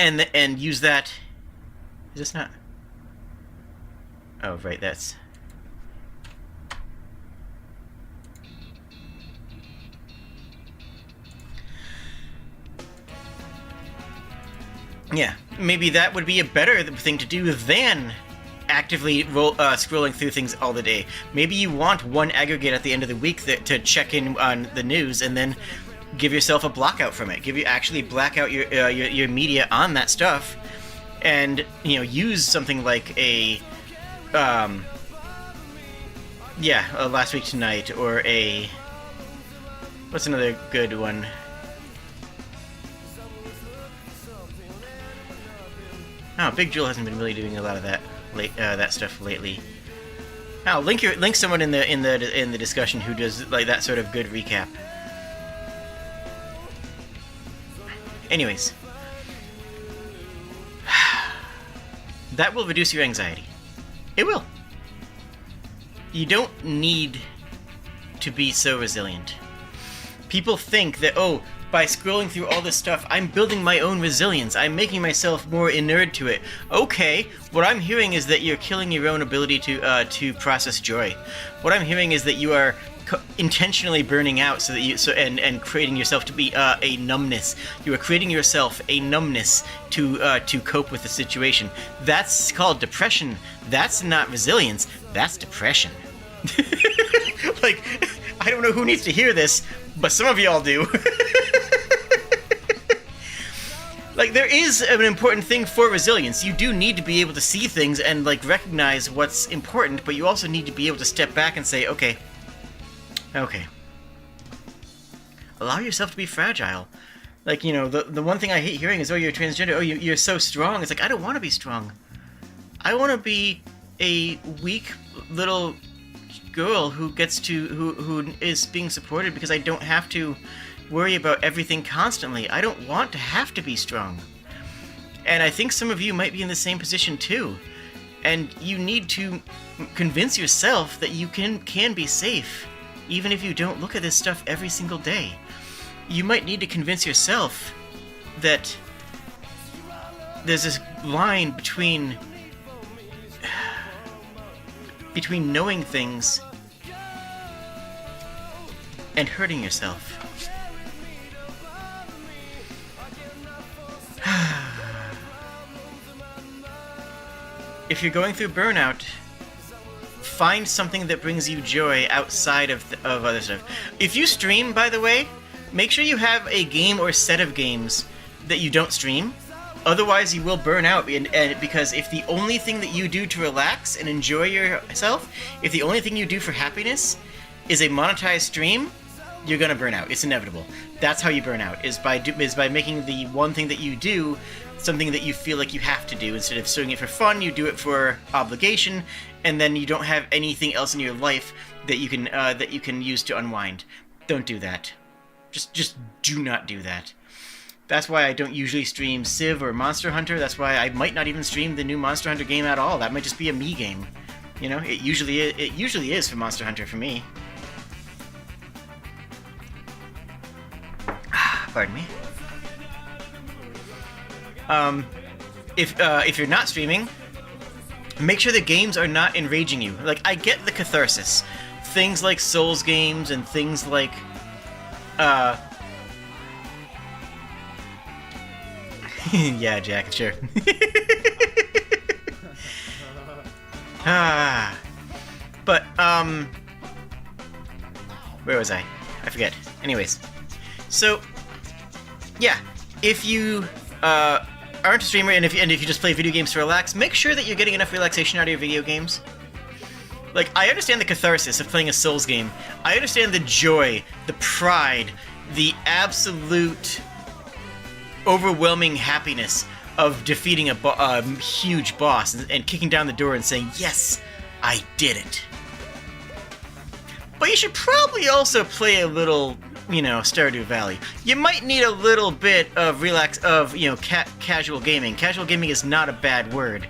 and use that. Is this not? Oh, right. That's. Yeah, maybe that would be a better thing to do than actively scrolling through things all the day. Maybe you want one aggregate at the end of the week to check in on the news, and then give yourself a blockout from it. Actually black out your media on that stuff, and use something like a Last Week Tonight, or what's another good one? Oh, Big Jewel hasn't been really doing a lot of that stuff lately. Oh, link someone in the discussion who does like that sort of good recap. Anyways, that will reduce your anxiety. It will. You don't need to be so resilient. People think that, by scrolling through all this stuff, I'm building my own resilience. I'm making myself more inured to it. Okay, what I'm hearing is that you're killing your own ability to process joy. What I'm hearing is that you are intentionally burning out and creating yourself to be a numbness. You are creating yourself a numbness to cope with the situation. That's called depression. That's not resilience. That's depression. Like, I don't know who needs to hear this, but some of y'all do. Like, there is an important thing for resilience. You do need to be able to see things and, recognize what's important, but you also need to be able to step back and say, okay. Allow yourself to be fragile. The one thing I hate hearing is, you're transgender, you're so strong. It's like, I don't want to be strong. I want to be a weak little girl who is being supported because I don't have to worry about everything constantly. I don't want to have to be strong. And I think some of you might be in the same position too. And you need to convince yourself that you can be safe, even if you don't look at this stuff every single day. You might need to convince yourself that there's this line between knowing things and hurting yourself. If you're going through burnout, find something that brings you joy outside of other stuff. If you stream, by the way, make sure you have a game or set of games that you don't stream. Otherwise, you will burn out. And because if the only thing that you do to relax and enjoy yourself, if the only thing you do for happiness is a monetized stream, you're gonna burn out. It's inevitable. That's how you burn out, is by making the one thing that you do something that you feel like you have to do. Instead of doing it for fun, you do it for obligation, and then you don't have anything else in your life that you can use to unwind. Don't do that. Just do not do that. That's why I don't usually stream Civ or Monster Hunter. That's why I might not even stream the new Monster Hunter game at all. That might just be a me game. You know, it usually is for Monster Hunter for me. Pardon me. If you're not streaming, make sure the games are not enraging you. Like, I get the catharsis. Things like Souls games and things like, yeah, Jack, sure. But, where was I? I forget. Anyways. So, yeah, if you, aren't a streamer and if you just play video games to relax, make sure that you're getting enough relaxation out of your video games. Like, I understand the catharsis of playing a Souls game. I understand the joy, the pride, the absolute overwhelming happiness of defeating a huge boss and kicking down the door and saying, yes, I did it. But you should probably also play a little, you know, Stardew Valley. You might need a little bit of casual gaming. Casual gaming is not a bad word.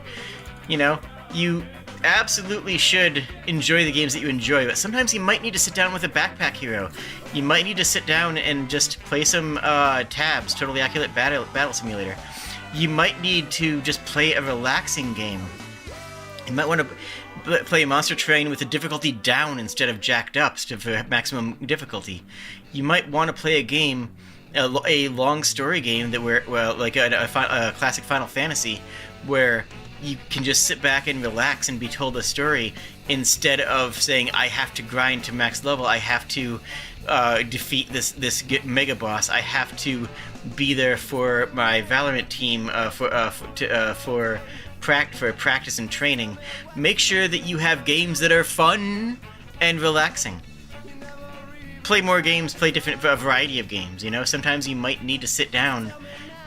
You know, you absolutely should enjoy the games that you enjoy, but sometimes you might need to sit down with a backpack hero. You might need to sit down and just play some tabs, Totally Accurate Battle Simulator. You might need to just play a relaxing game. You might want to play Monster Train with the difficulty down instead of jacked up for maximum difficulty. You might want to play a game, a long story game like a classic Final Fantasy, where you can just sit back and relax and be told a story instead of saying, I have to grind to max level, I have to defeat this mega boss, I have to be there for my Valorant team for practice and training. Make sure that you have games that are fun and relaxing. Play more games, play a variety of games, you know? Sometimes you might need to sit down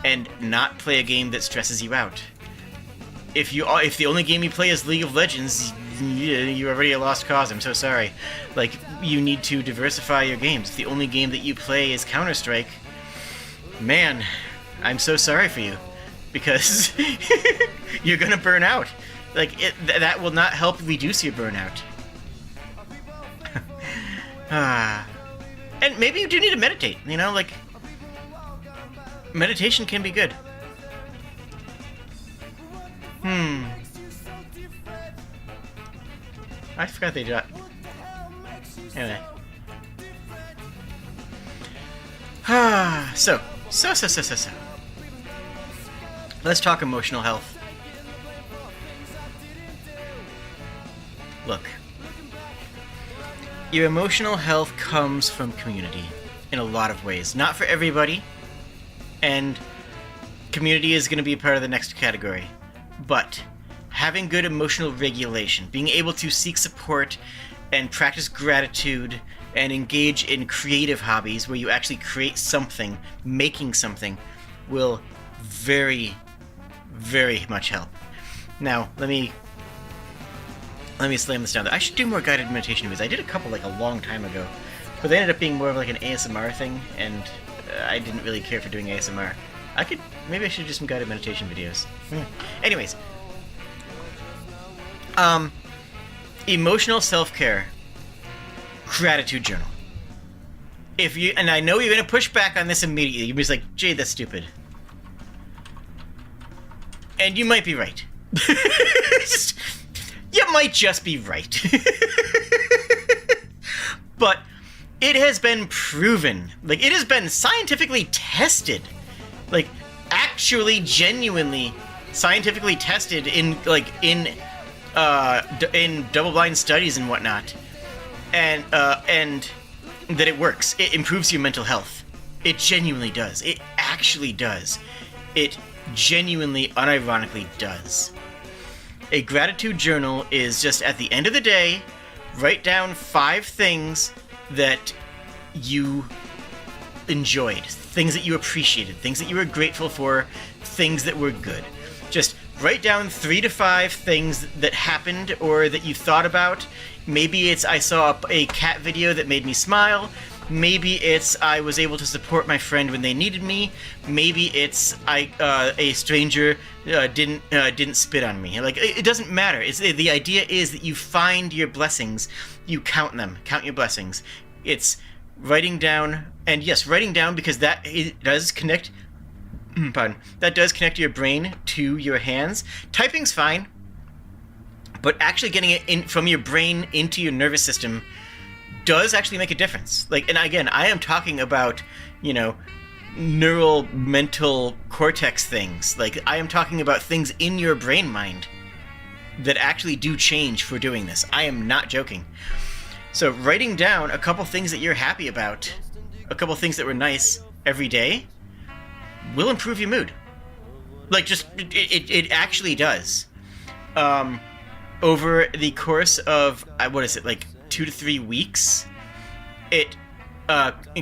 and not play a game that stresses you out. If the only game you play is League of Legends, you're already a lost cause, I'm so sorry. Like, you need to diversify your games. If the only game that you play is Counter-Strike, man, I'm so sorry for you. Because you're gonna burn out. Like, that will not help reduce your burnout. And maybe you do need to meditate, you know, like, meditation can be good. I forgot they got. Anyway. So. Let's talk emotional health. Look. Your emotional health comes from community in a lot of ways. Not for everybody, and community is going to be a part of the next category. But having good emotional regulation, being able to seek support and practice gratitude and engage in creative hobbies where you actually create something, making something, will very, very much help. Now, let me slam this down. I should do more guided meditation videos. I did a couple like a long time ago, but they ended up being more of like an ASMR thing, and I didn't really care for doing ASMR. Maybe I should do some guided meditation videos. Anyways, emotional self-care, gratitude journal. And I know you're gonna push back on this immediately. You're just like, Jade, that's stupid. And you might be right. You might just be right. But it has been proven, like it has been scientifically tested, like actually genuinely scientifically tested in double-blind studies and whatnot, and that it works. It improves your mental health. It genuinely does. It actually does. It genuinely, unironically does. A gratitude journal is just at the end of the day, write down 5 things that you enjoyed, things that you appreciated, things that you were grateful for, things that were good. Just write down 3 to 5 things that happened or that you thought about. Maybe it's I saw a cat video that made me smile. Maybe it's I was able to support my friend when they needed me. Maybe it's a stranger didn't spit on me. Like it doesn't matter. The idea is that you find your blessings, you count them, count your blessings. It's writing down, and yes, writing down because it does connect. Pardon. That does connect your brain to your hands. Typing's fine, but actually getting it in from your brain into your nervous system does actually make a difference. Like, and again, I am talking about, neural mental cortex things. Like, I am talking about things in your brain mind that actually do change for doing this. I am not joking. So writing down a couple things that you're happy about, a couple things that were nice every day, will improve your mood. Like, just, it actually does. Over the course of, like 2 to 3 weeks, it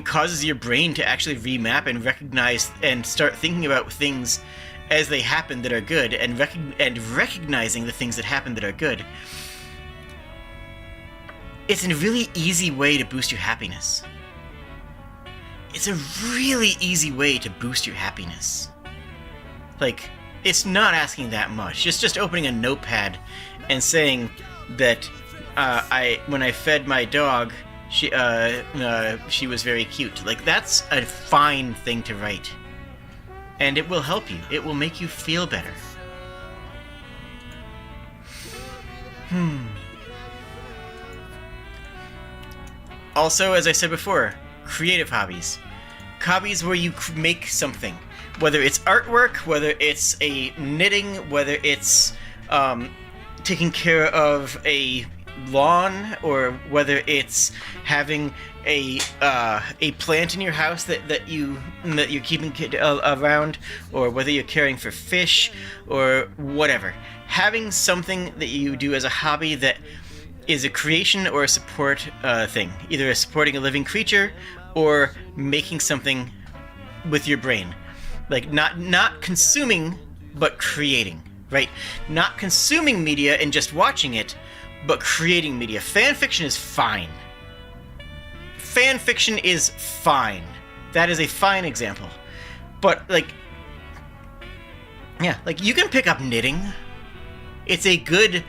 causes your brain to actually remap and recognize and start thinking about things as they happen that are good, and recognizing the things that happen that are good. It's a really easy way to boost your happiness. It's a really easy way to boost your happiness. Like, it's not asking that much. It's just opening a notepad and saying that when I fed my dog, she was very cute. Like, that's a fine thing to write. And it will help you. It will make you feel better. Also, as I said before, creative hobbies. Hobbies where you make something. Whether it's artwork, whether it's a knitting, whether it's taking care of a lawn, or whether it's having a plant in your house that you're keeping around, or whether you're caring for fish or whatever. Having something that you do as a hobby that is a creation or a support thing, either supporting a living creature or making something with your brain, like not consuming but creating, right? Not consuming media and just watching it, but creating media. Fan fiction is fine. Fan fiction is fine. That is a fine example. But like you can pick up knitting. It's a good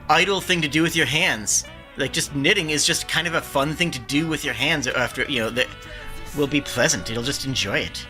idle thing to do with your hands. Like, just knitting is just kind of a fun thing to do with your hands after, that will be pleasant. You'll just enjoy it.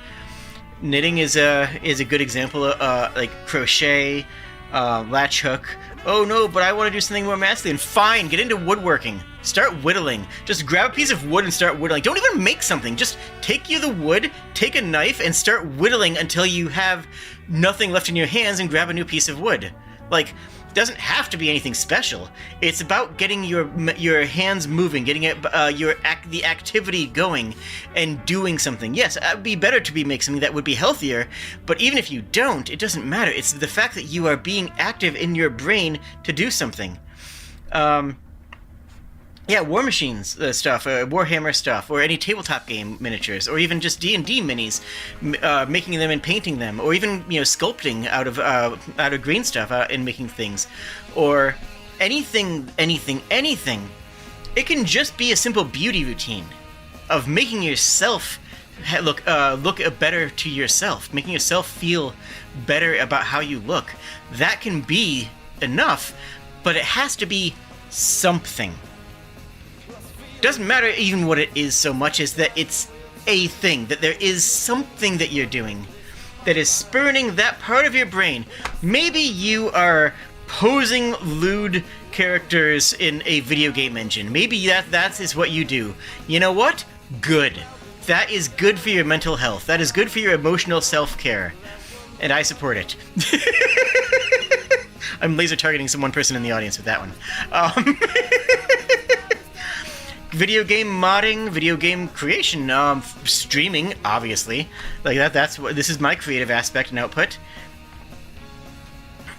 Knitting is a good example of, like, crochet, latch hook. Oh no, but I want to do something more masculine. Fine, get into woodworking. Start whittling. Just grab a piece of wood and start whittling. Don't even make something. Just take the wood, take a knife, and start whittling until you have nothing left in your hands and grab a new piece of wood. Like, it doesn't have to be anything special. It's about getting your hands moving, getting the activity going, and doing something. Yes, it would be better to make something that would be healthier, but even if you don't, it doesn't matter. It's the fact that you are being active in your brain to do something. Yeah, War Machines stuff, Warhammer stuff, or any tabletop game miniatures, or even just D&D minis, making them and painting them, or even sculpting out of green stuff and making things, or anything. It can just be a simple beauty routine of making yourself look better to yourself, making yourself feel better about how you look. That can be enough, but it has to be something. Doesn't matter even what it is so much as that it's a thing, that there is something that you're doing that is spurning that part of your brain. Maybe you are posing lewd characters in a video game engine. Maybe that is what you do. You know what? Good. That is good for your mental health. That is good for your emotional self-care. And I support it. I'm laser targeting some one person in the audience with that one. Video game modding, video game creation, streaming, obviously. Like this is my creative aspect and output.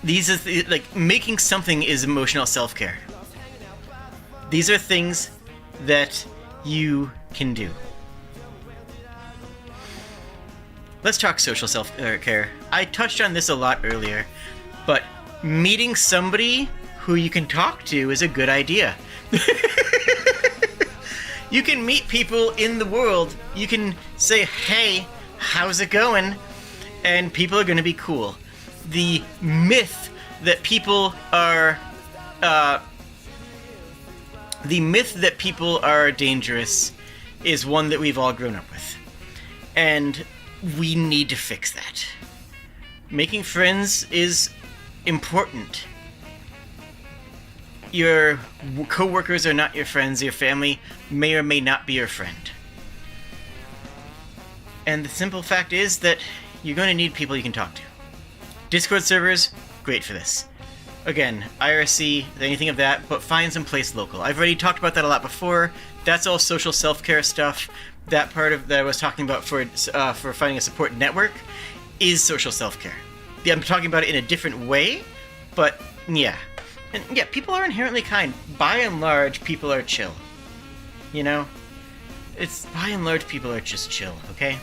Making something is emotional self-care. These are things that you can do. Let's talk social self-care. I touched on this a lot earlier, but meeting somebody who you can talk to is a good idea. You can meet people in the world. You can say, hey, how's it going? And people are going to be cool. The myth that people are dangerous is one that we've all grown up with. And we need to fix that. Making friends is important. Your co-workers are not your friends. Your family may or may not be your friend. And the simple fact is that you're going to need people you can talk to. Discord servers, great for this. Again, IRC, anything of that, but find some place local. I've already talked about that a lot before. That's all social self-care stuff. That part of that I was talking about for finding a support network is social self-care. Yeah, I'm talking about it in a different way, but yeah. And yeah, people are inherently kind. By and large, people are chill. You know? It's by and large, people are just chill, okay?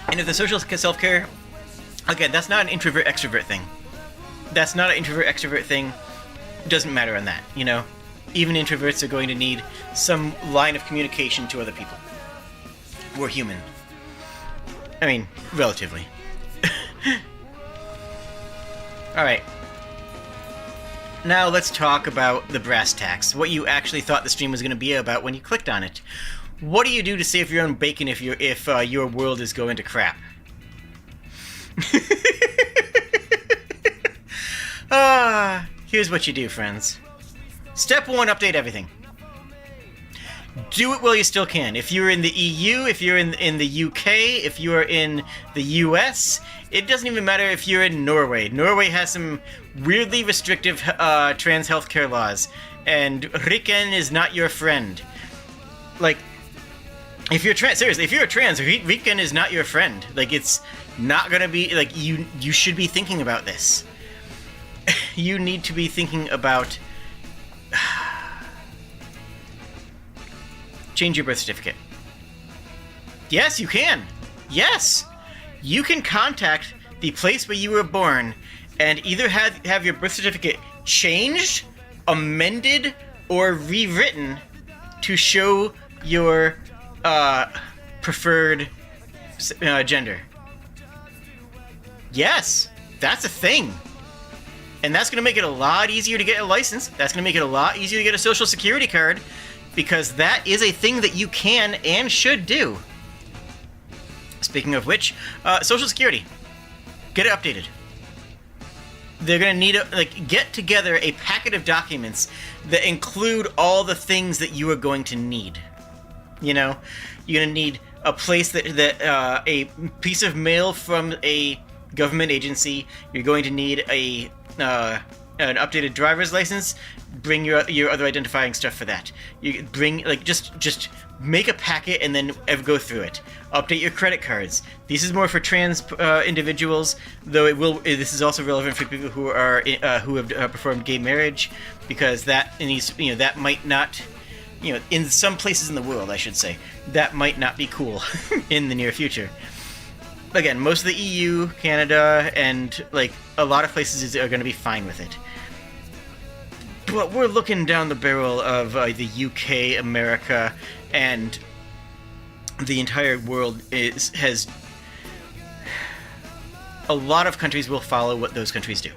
And if the social self-care, again, that's not an introvert-extrovert thing. That's not an introvert-extrovert thing. Doesn't matter on that, you know? Even introverts are going to need some line of communication to other people. We're human. I mean, relatively. Alright. Now let's talk about the brass tacks. What you actually thought the stream was going to be about when you clicked on it. What do you do to save your own bacon if your world is going to crap? Here's what you do, friends. Step 1, update everything. Do it while you still can. If you're in the EU, if you're in the UK, if you are in the US, it doesn't even matter if you're in Norway. Norway has some weirdly restrictive trans healthcare laws, and Riken is not your friend. Like, if you're trans, seriously, if you're a trans, Riken is not your friend. Like, it's not gonna be, like, you should be thinking about this. You need to be thinking about... Change your birth certificate. Yes, you can. Yes! You can contact the place where you were born and either have your birth certificate changed, amended, or rewritten to show your preferred gender. Yes, that's a thing. And that's going to make it a lot easier to get a license. That's going to make it a lot easier to get a social security card, because that is a thing that you can and should do. Speaking of which, Social Security. Get it updated. They're going to need get together a packet of documents that include all the things that you are going to need. You know, you're going to need a place that a piece of mail from a government agency. You're going to need a an updated driver's license, bring your other identifying stuff for that. You bring like just make a packet and then go through it. Update your credit cards. This is more for trans individuals, though it will. This is also relevant for people who are who have performed gay marriage, because that needs, that might not, in some places in the world, I should say, that might not be cool in the near future. Again, most of the EU, Canada, and like a lot of places are going to be fine with it. But we're looking down the barrel of the UK, America, and the entire world has. A lot of countries will follow what those countries do.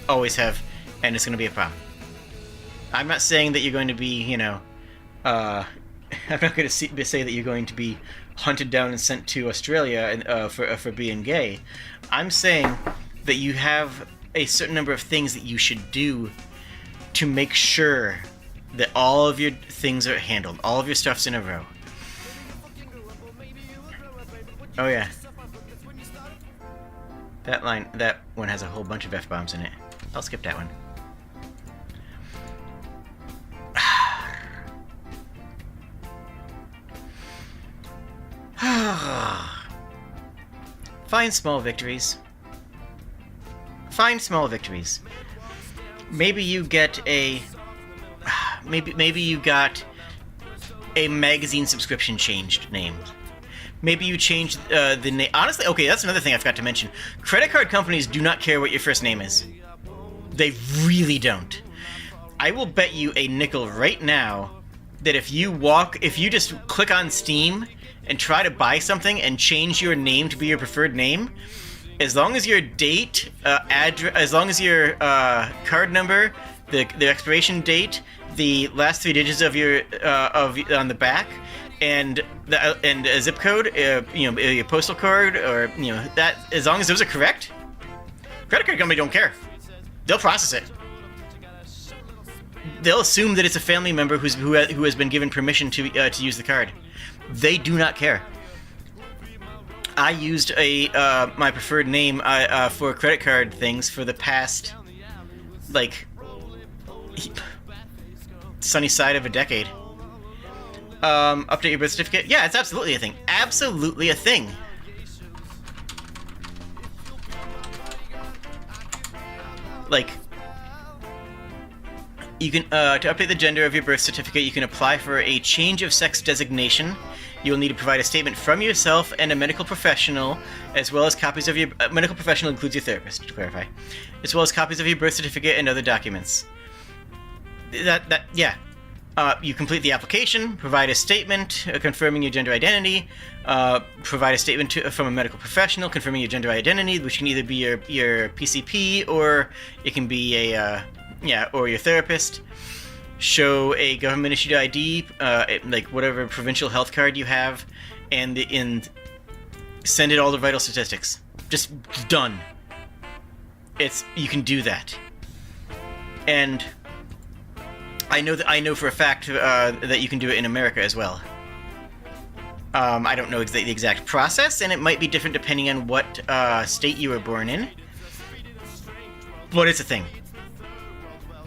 Always have, and it's going to be a problem. I'm not saying that you're going to be, I'm not going to say that you're going to be hunted down and sent to Australia and for being gay. I'm saying that you have a certain number of things that you should do to make sure that all of your things are handled, all of your stuff's in a row. Oh yeah. That one has a whole bunch of F-bombs in it. I'll skip that one. Find small victories. Find small victories. Maybe you get a... Maybe you got a magazine subscription changed name. Maybe you change the name. Honestly, okay, that's another thing I forgot to mention. Credit card companies do not care what your first name is. They really don't. I will bet you a nickel right now that if you just click on Steam and try to buy something and change your name to be your preferred name, as long as your date, as long as your card number, the expiration date, the last 3 digits of your on the back, and a zip code, your postal code, or that, as long as those are correct, credit card company don't care. They'll process it. They'll assume that it's a family member who has been given permission to use the card. They do not care. I used my preferred name for credit card things for the past, like, sunny side of a decade. Update your birth certificate? Yeah, it's absolutely a thing. Absolutely a thing. Like, you can, to update the gender of your birth certificate, you can apply for a change of sex designation. You will need to provide a statement from yourself and a medical professional, as well as copies of your... medical professional includes your therapist, to clarify. As well as copies of your birth certificate and other documents. Yeah. You complete the application, provide a statement confirming your gender identity, provide a statement from a medical professional confirming your gender identity, which can either be your PCP or it can be or your therapist. Show a government-issued ID, like whatever provincial health card you have, and send it all the vital statistics. Just done. You can do that. And I know for a fact that you can do it in America as well. I don't know the exact process, and it might be different depending on what state you were born in. But it's a thing.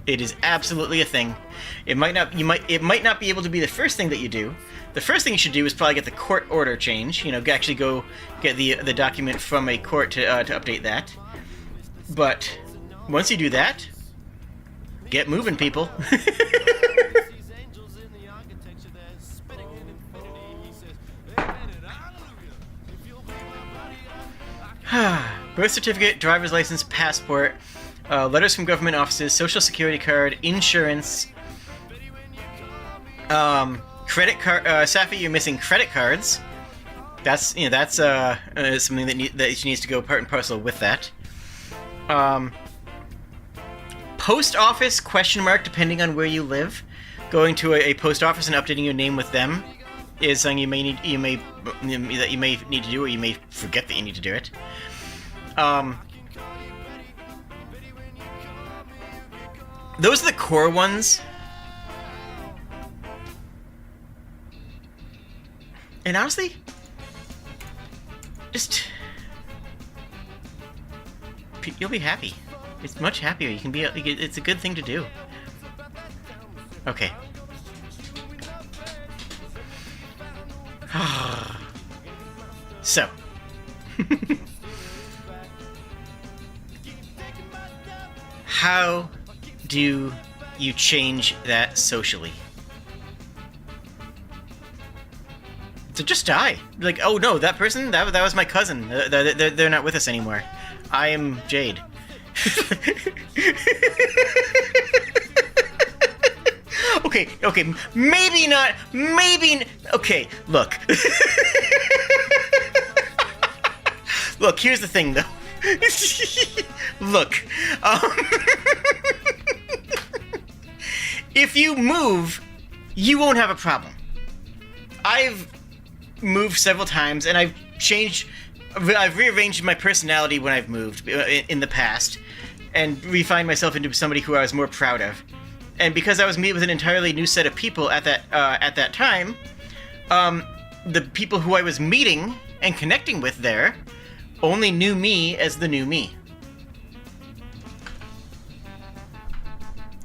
It is absolutely a thing. It might not be able to be the first thing that you do. The first thing you should do is probably get the court order change. Actually go get the document from a court to update that. But once you do that, get moving, people. Birth certificate, driver's license, passport, letters from government offices, social security card, insurance, credit card. Safi, you're missing credit cards. That's something that needs to go part and parcel with that. Post office ? Depending on where you live, going to a post office and updating your name with them is something you may need to do, or you may forget that you need to do it. Those are the core ones. And honestly, you'll be happy. It's much happier. You can be. It's a good thing to do. Okay. So. How do you change that socially? So just die. Like, oh no, that person, that was my cousin. They're not with us anymore. I am Jade. Okay, maybe not, okay, look. Look, here's the thing, though. Look, if you move, you won't have a problem. I've moved several times, and I've rearranged my personality when I've moved in the past, and refined myself into somebody who I was more proud of. And because I was meeting with an entirely new set of people at that time, the people who I was meeting and connecting with there only knew me as the new me.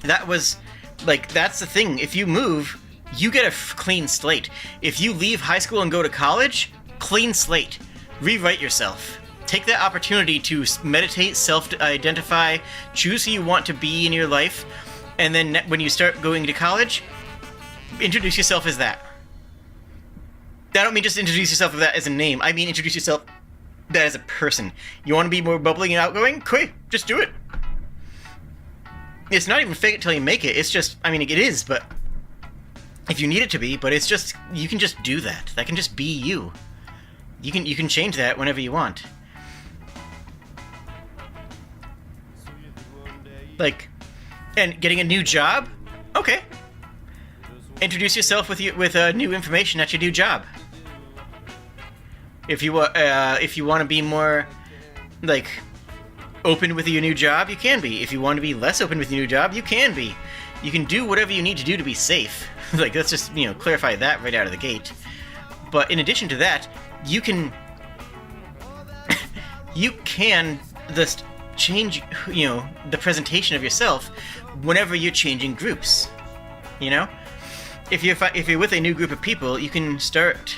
That was, like, that's the thing. If you move, you get a clean slate. If you leave high school and go to college, clean slate. Rewrite yourself. Take that opportunity to meditate, self-identify, choose who you want to be in your life, and then when you start going to college, introduce yourself as that. I don't mean just introduce yourself as that as a name. I mean introduce yourself that as a person. You want to be more bubbly and outgoing? Quick, just do it. It's not even fake it till you make it. It's just, I mean, it is, but if you need it to be, but it's just, you can just do that. That can just be you. You can change that whenever you want. Like, and getting a new job? Okay. Introduce yourself with new information at your new job. If you want to be more, like, open with your new job, you can be. If you want to be less open with your new job, you can be. You can do whatever you need to do to be safe. Like, let's just, clarify that right out of the gate. But in addition to that, you can just change, the presentation of yourself whenever you're changing groups. If you're with a new group of people, you can start,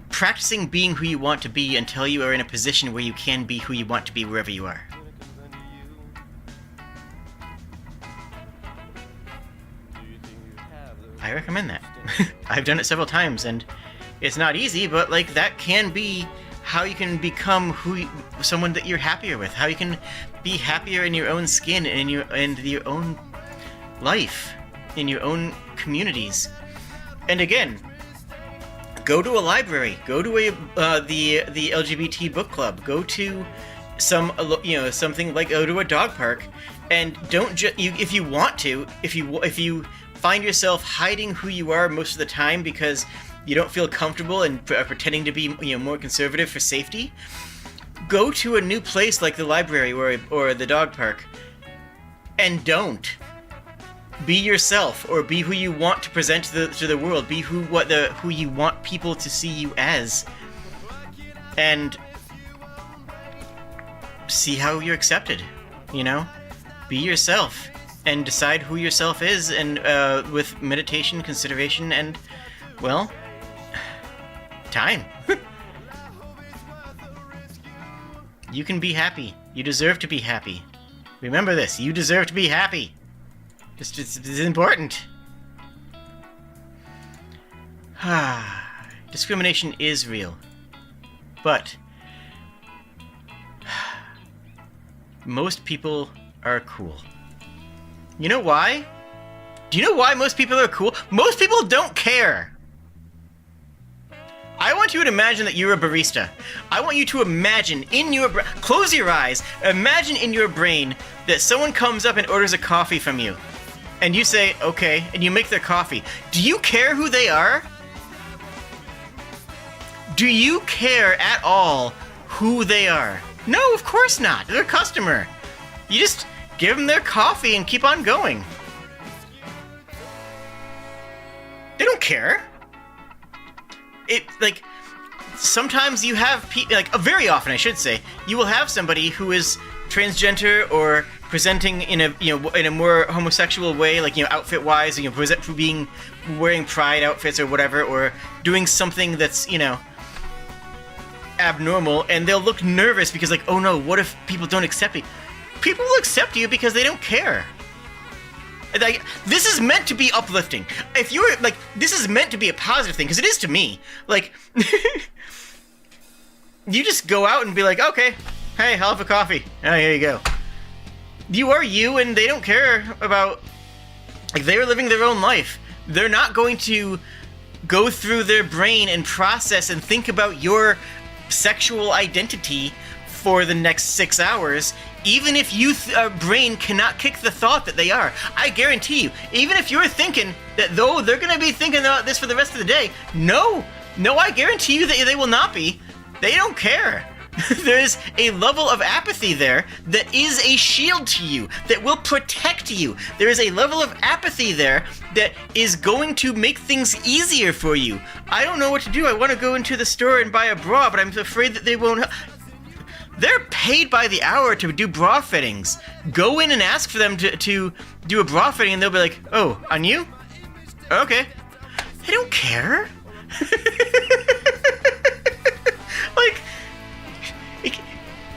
practicing being who you want to be until you are in a position where you can be who you want to be wherever you are. I recommend that. I've done it several times, and it's not easy, but, like, that can be how you can become someone that you're happier with. How you can be happier in your own skin, and in your own life, in your own communities. And again, go to a library. Go to the LGBT book club. Go to something like, go to a dog park, and don't just if you want to, if you find yourself hiding who you are most of the time because you don't feel comfortable and pretending to be more conservative for safety, go to a new place like the library or the dog park, and don't be yourself, or be who you want to present to the world. Be who you want people to see you as, and see how you're accepted. Be yourself and decide who yourself is, and with meditation, consideration, and, well, time. You can be happy. You deserve to be happy. Remember this. You deserve to be happy. It's important. Discrimination is real. But most people are cool. You know why? Do you know why most people are cool? Most people don't care. I want you to imagine that you're a barista. I want you to imagine close your eyes, imagine in your brain that someone comes up and orders a coffee from you. And you say, okay, and you make their coffee. Do you care who they are? Do you care at all who they are? No, of course not. They're a customer. You just give them their coffee and keep on going. They don't care. Sometimes you have people, very often I should say, you will have somebody who is transgender or presenting in a more homosexual way, like outfit wise, present for wearing pride outfits or whatever, or doing something that's abnormal, and they'll look nervous because like, oh no, what if people don't accept me? People will accept you because they don't care. Like, this is meant to be uplifting. If you're like, this is meant to be a positive thing, because it is to me. Like, you just go out and be like, okay, hey, I'll have a coffee. Oh, here you go. You are you, and they don't care about, like, they're living their own life. They're not going to go through their brain and process and think about your sexual identity for the next 6 hours, even if your brain cannot kick the thought that they are. I guarantee you, even if you're thinking that though they're going to be thinking about this for the rest of the day, no, I guarantee you that they will not be. They don't care. There's a level of apathy there that is a shield to you, that will protect you. There is a level of apathy there that is going to make things easier for you. I don't know what to do. I want to go into the store and buy a bra, but I'm afraid that they won't. They're paid by the hour to do bra fittings. Go in and ask for them to do a bra fitting, and they'll be like, oh, on you? Okay. They don't care. Like,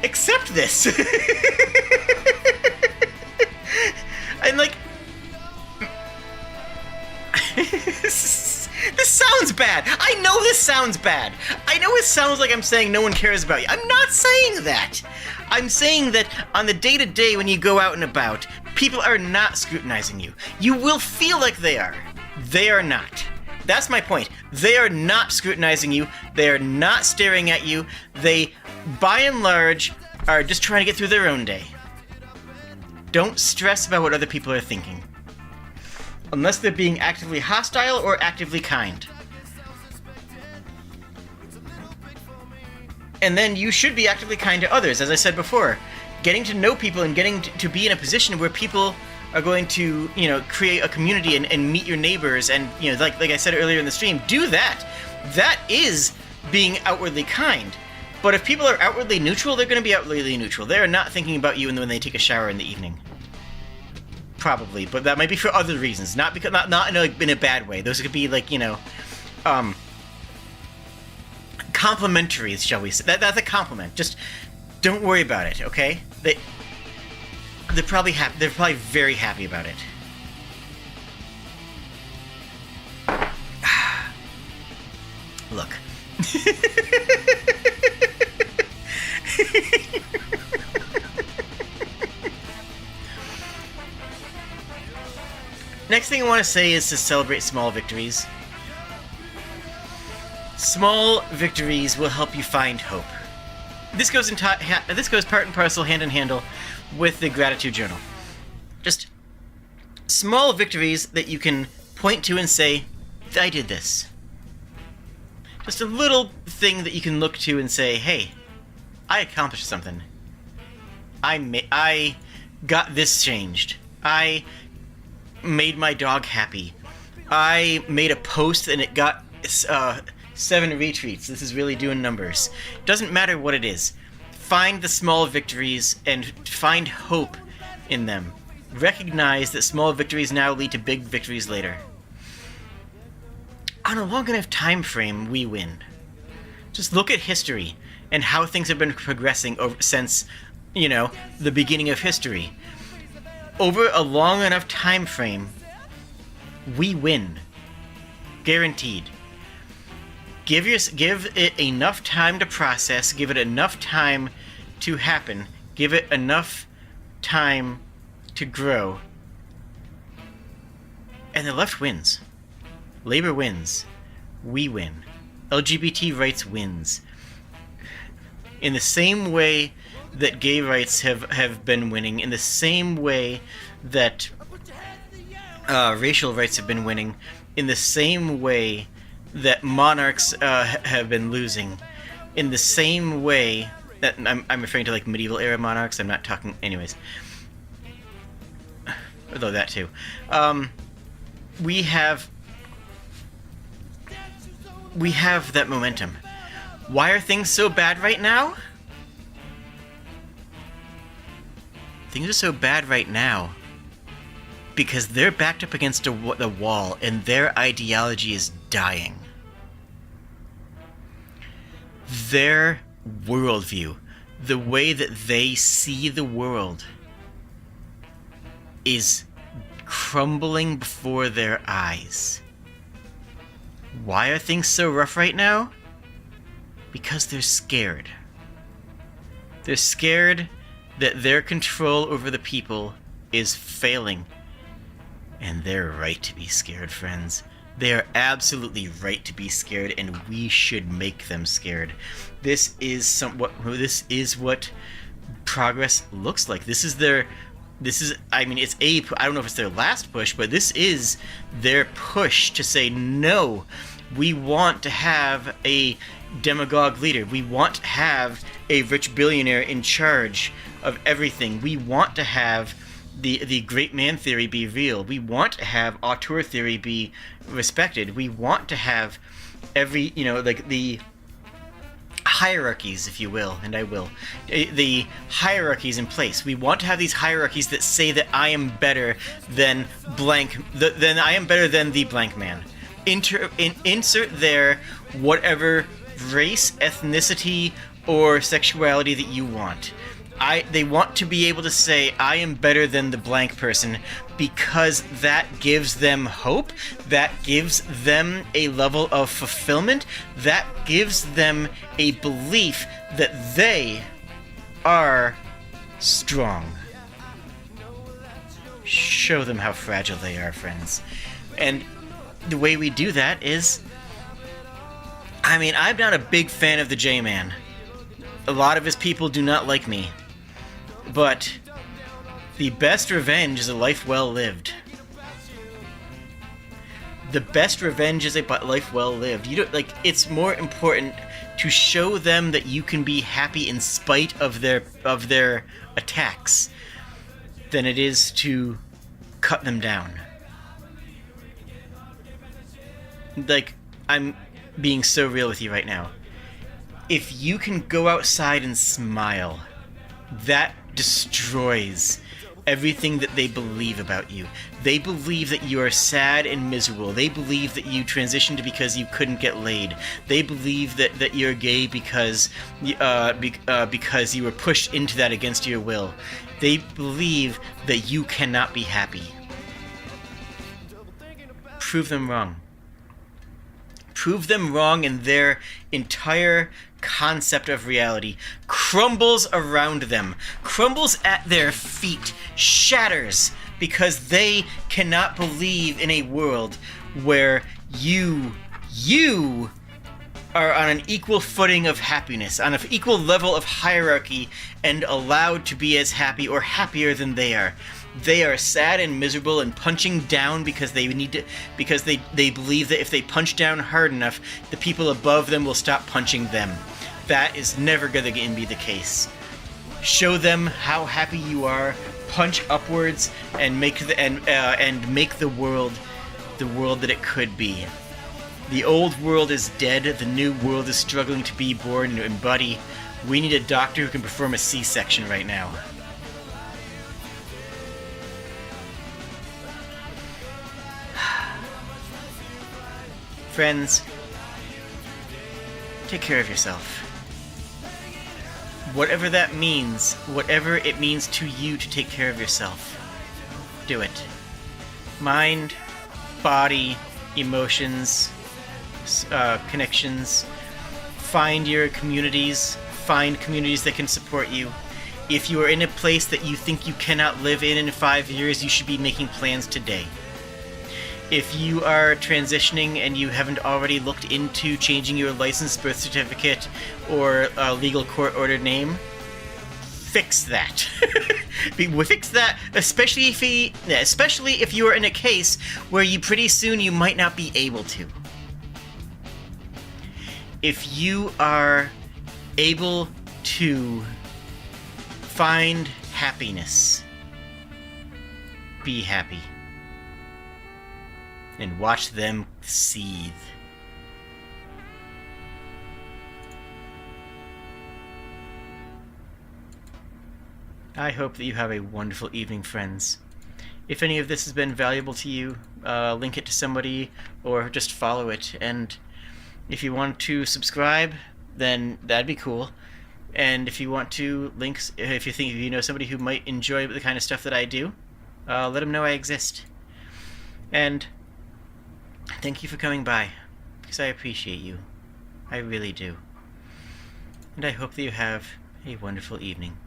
accept this. And like, this sounds bad. I know this sounds bad. I know it sounds like I'm saying no one cares about you. I'm not saying that. I'm saying that on the day-to-day when you go out and about, people are not scrutinizing you. You will feel like they are. They are not. That's my point. They are not scrutinizing you. They are not staring at you. They, by and large, are just trying to get through their own day. Don't stress about what other people are thinking. Unless they're being actively hostile or actively kind. And then you should be actively kind to others, as I said before. Getting to know people and getting to be in a position where people are going to, create a community and meet your neighbors and, like I said earlier in the stream, do that. That is being outwardly kind. But if people are outwardly neutral, they're going to be outwardly neutral. They are not thinking about you when they take a shower in the evening. Probably, but that might be for other reasons, not because not in a bad way. Those could be like complimentary, shall we say? That's a compliment. Just don't worry about it, okay? They're probably happy. They're probably very happy about it. Look. Next thing I want to say is to celebrate small victories. Small victories will help you find hope. This goes part and parcel, hand in hand with the gratitude journal. Just small victories that you can point to and say, I did this. Just a little thing that you can look to and say, hey, I accomplished something. I got this changed. I made my dog happy. I made a post and it got 7 retweets. This is really doing numbers. Doesn't matter what it is. Find the small victories and find hope in them. Recognize that small victories now lead to big victories later. On a long enough time frame, we win. Just look at history and how things have been progressing since, the beginning of history. Over a long enough time frame, we win. Guaranteed. Give it enough time to process, give it enough time to happen, give it enough time to grow, and the left wins. Labor wins. We win. LGBT rights wins. In the same way that gay rights have been winning, in the same way that racial rights have been winning, in the same way that monarchs have been losing, in the same way that I'm referring to like medieval era monarchs. I'm not talking, anyways. Although that too. We have that momentum. Why are things so bad right now? things are so bad right now because they're backed up against the wall and their ideology is dying. Their worldview, the way that they see the world, is crumbling before their eyes. Why are things so rough right now? Because they're scared. They're scared that their control over the people is failing. And they're right to be scared, friends. They are absolutely right to be scared, and we should make them scared. This is what progress looks like. I don't know if it's their last push, but this is their push to say, no, we want to have a demagogue leader. We want to have a rich billionaire in charge of everything. We want to have the great man theory be real. We want to have auteur theory be respected. We want to have the hierarchies, if you will, and I will, the hierarchies in place. We want to have these hierarchies that say that I am better than I am better than the blank man. Insert there whatever race, ethnicity, or sexuality that you want. They want to be able to say, I am better than the blank person, because that gives them hope, that gives them a level of fulfillment, that gives them a belief that they are strong. Show them how fragile they are, friends. And the way we do that is, I'm not a big fan of the J-Man. A lot of his people do not like me. But the best revenge is a life well lived. The best revenge is a life well lived. It's more important to show them that you can be happy in spite of their attacks than it is to cut them down. I'm being so real with you right now. If you can go outside and smile, that destroys everything that they believe about you. They believe that you are sad and miserable. They believe that you transitioned because you couldn't get laid. They believe that you're gay because you were pushed into that against your will. They believe that you cannot be happy. Prove them wrong. Prove them wrong, and their entire concept of reality crumbles around them, crumbles at their feet, shatters, because they cannot believe in a world where you are on an equal footing of happiness, on an equal level of hierarchy, and allowed to be as happy or happier than they are. They are sad and miserable and punching down because they believe that if they punch down hard enough, the people above them will stop punching them. That is never going to be the case. Show them how happy you are, punch upwards, and make the world that it could be. The old world is dead, the new world is struggling to be born, and buddy, we need a doctor who can perform a C-section right now. Friends, take care of yourself. Whatever that means, whatever it means to you to take care of yourself, do it. Mind, body, emotions, connections. Find your communities. Find communities that can support you. If you are in a place that you think you cannot live in 5 years, you should be making plans today. If you are transitioning and you haven't already looked into changing your license, birth certificate, or legal court-ordered name, fix that. Fix that, especially if you are in a case where pretty soon you might not be able to. If you are able to find happiness, be happy. And watch them seethe. I hope that you have a wonderful evening, friends. If any of this has been valuable to you, link it to somebody or just follow it. And if you want to subscribe, then that'd be cool. And if you want to links, if you know somebody who might enjoy the kind of stuff that I do, let them know I exist. And thank you for coming by, because I appreciate you. I really do. And I hope that you have a wonderful evening.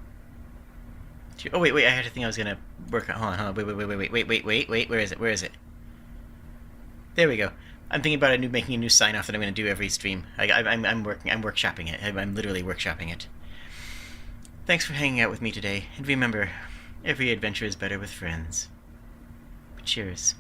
Oh, wait, I had a thing I was gonna work on. Hold on, wait, where is it? There we go. I'm thinking about making a new sign-off that I'm gonna do every stream. I'm workshopping it. I'm literally workshopping it. Thanks for hanging out with me today, and remember, every adventure is better with friends. Cheers.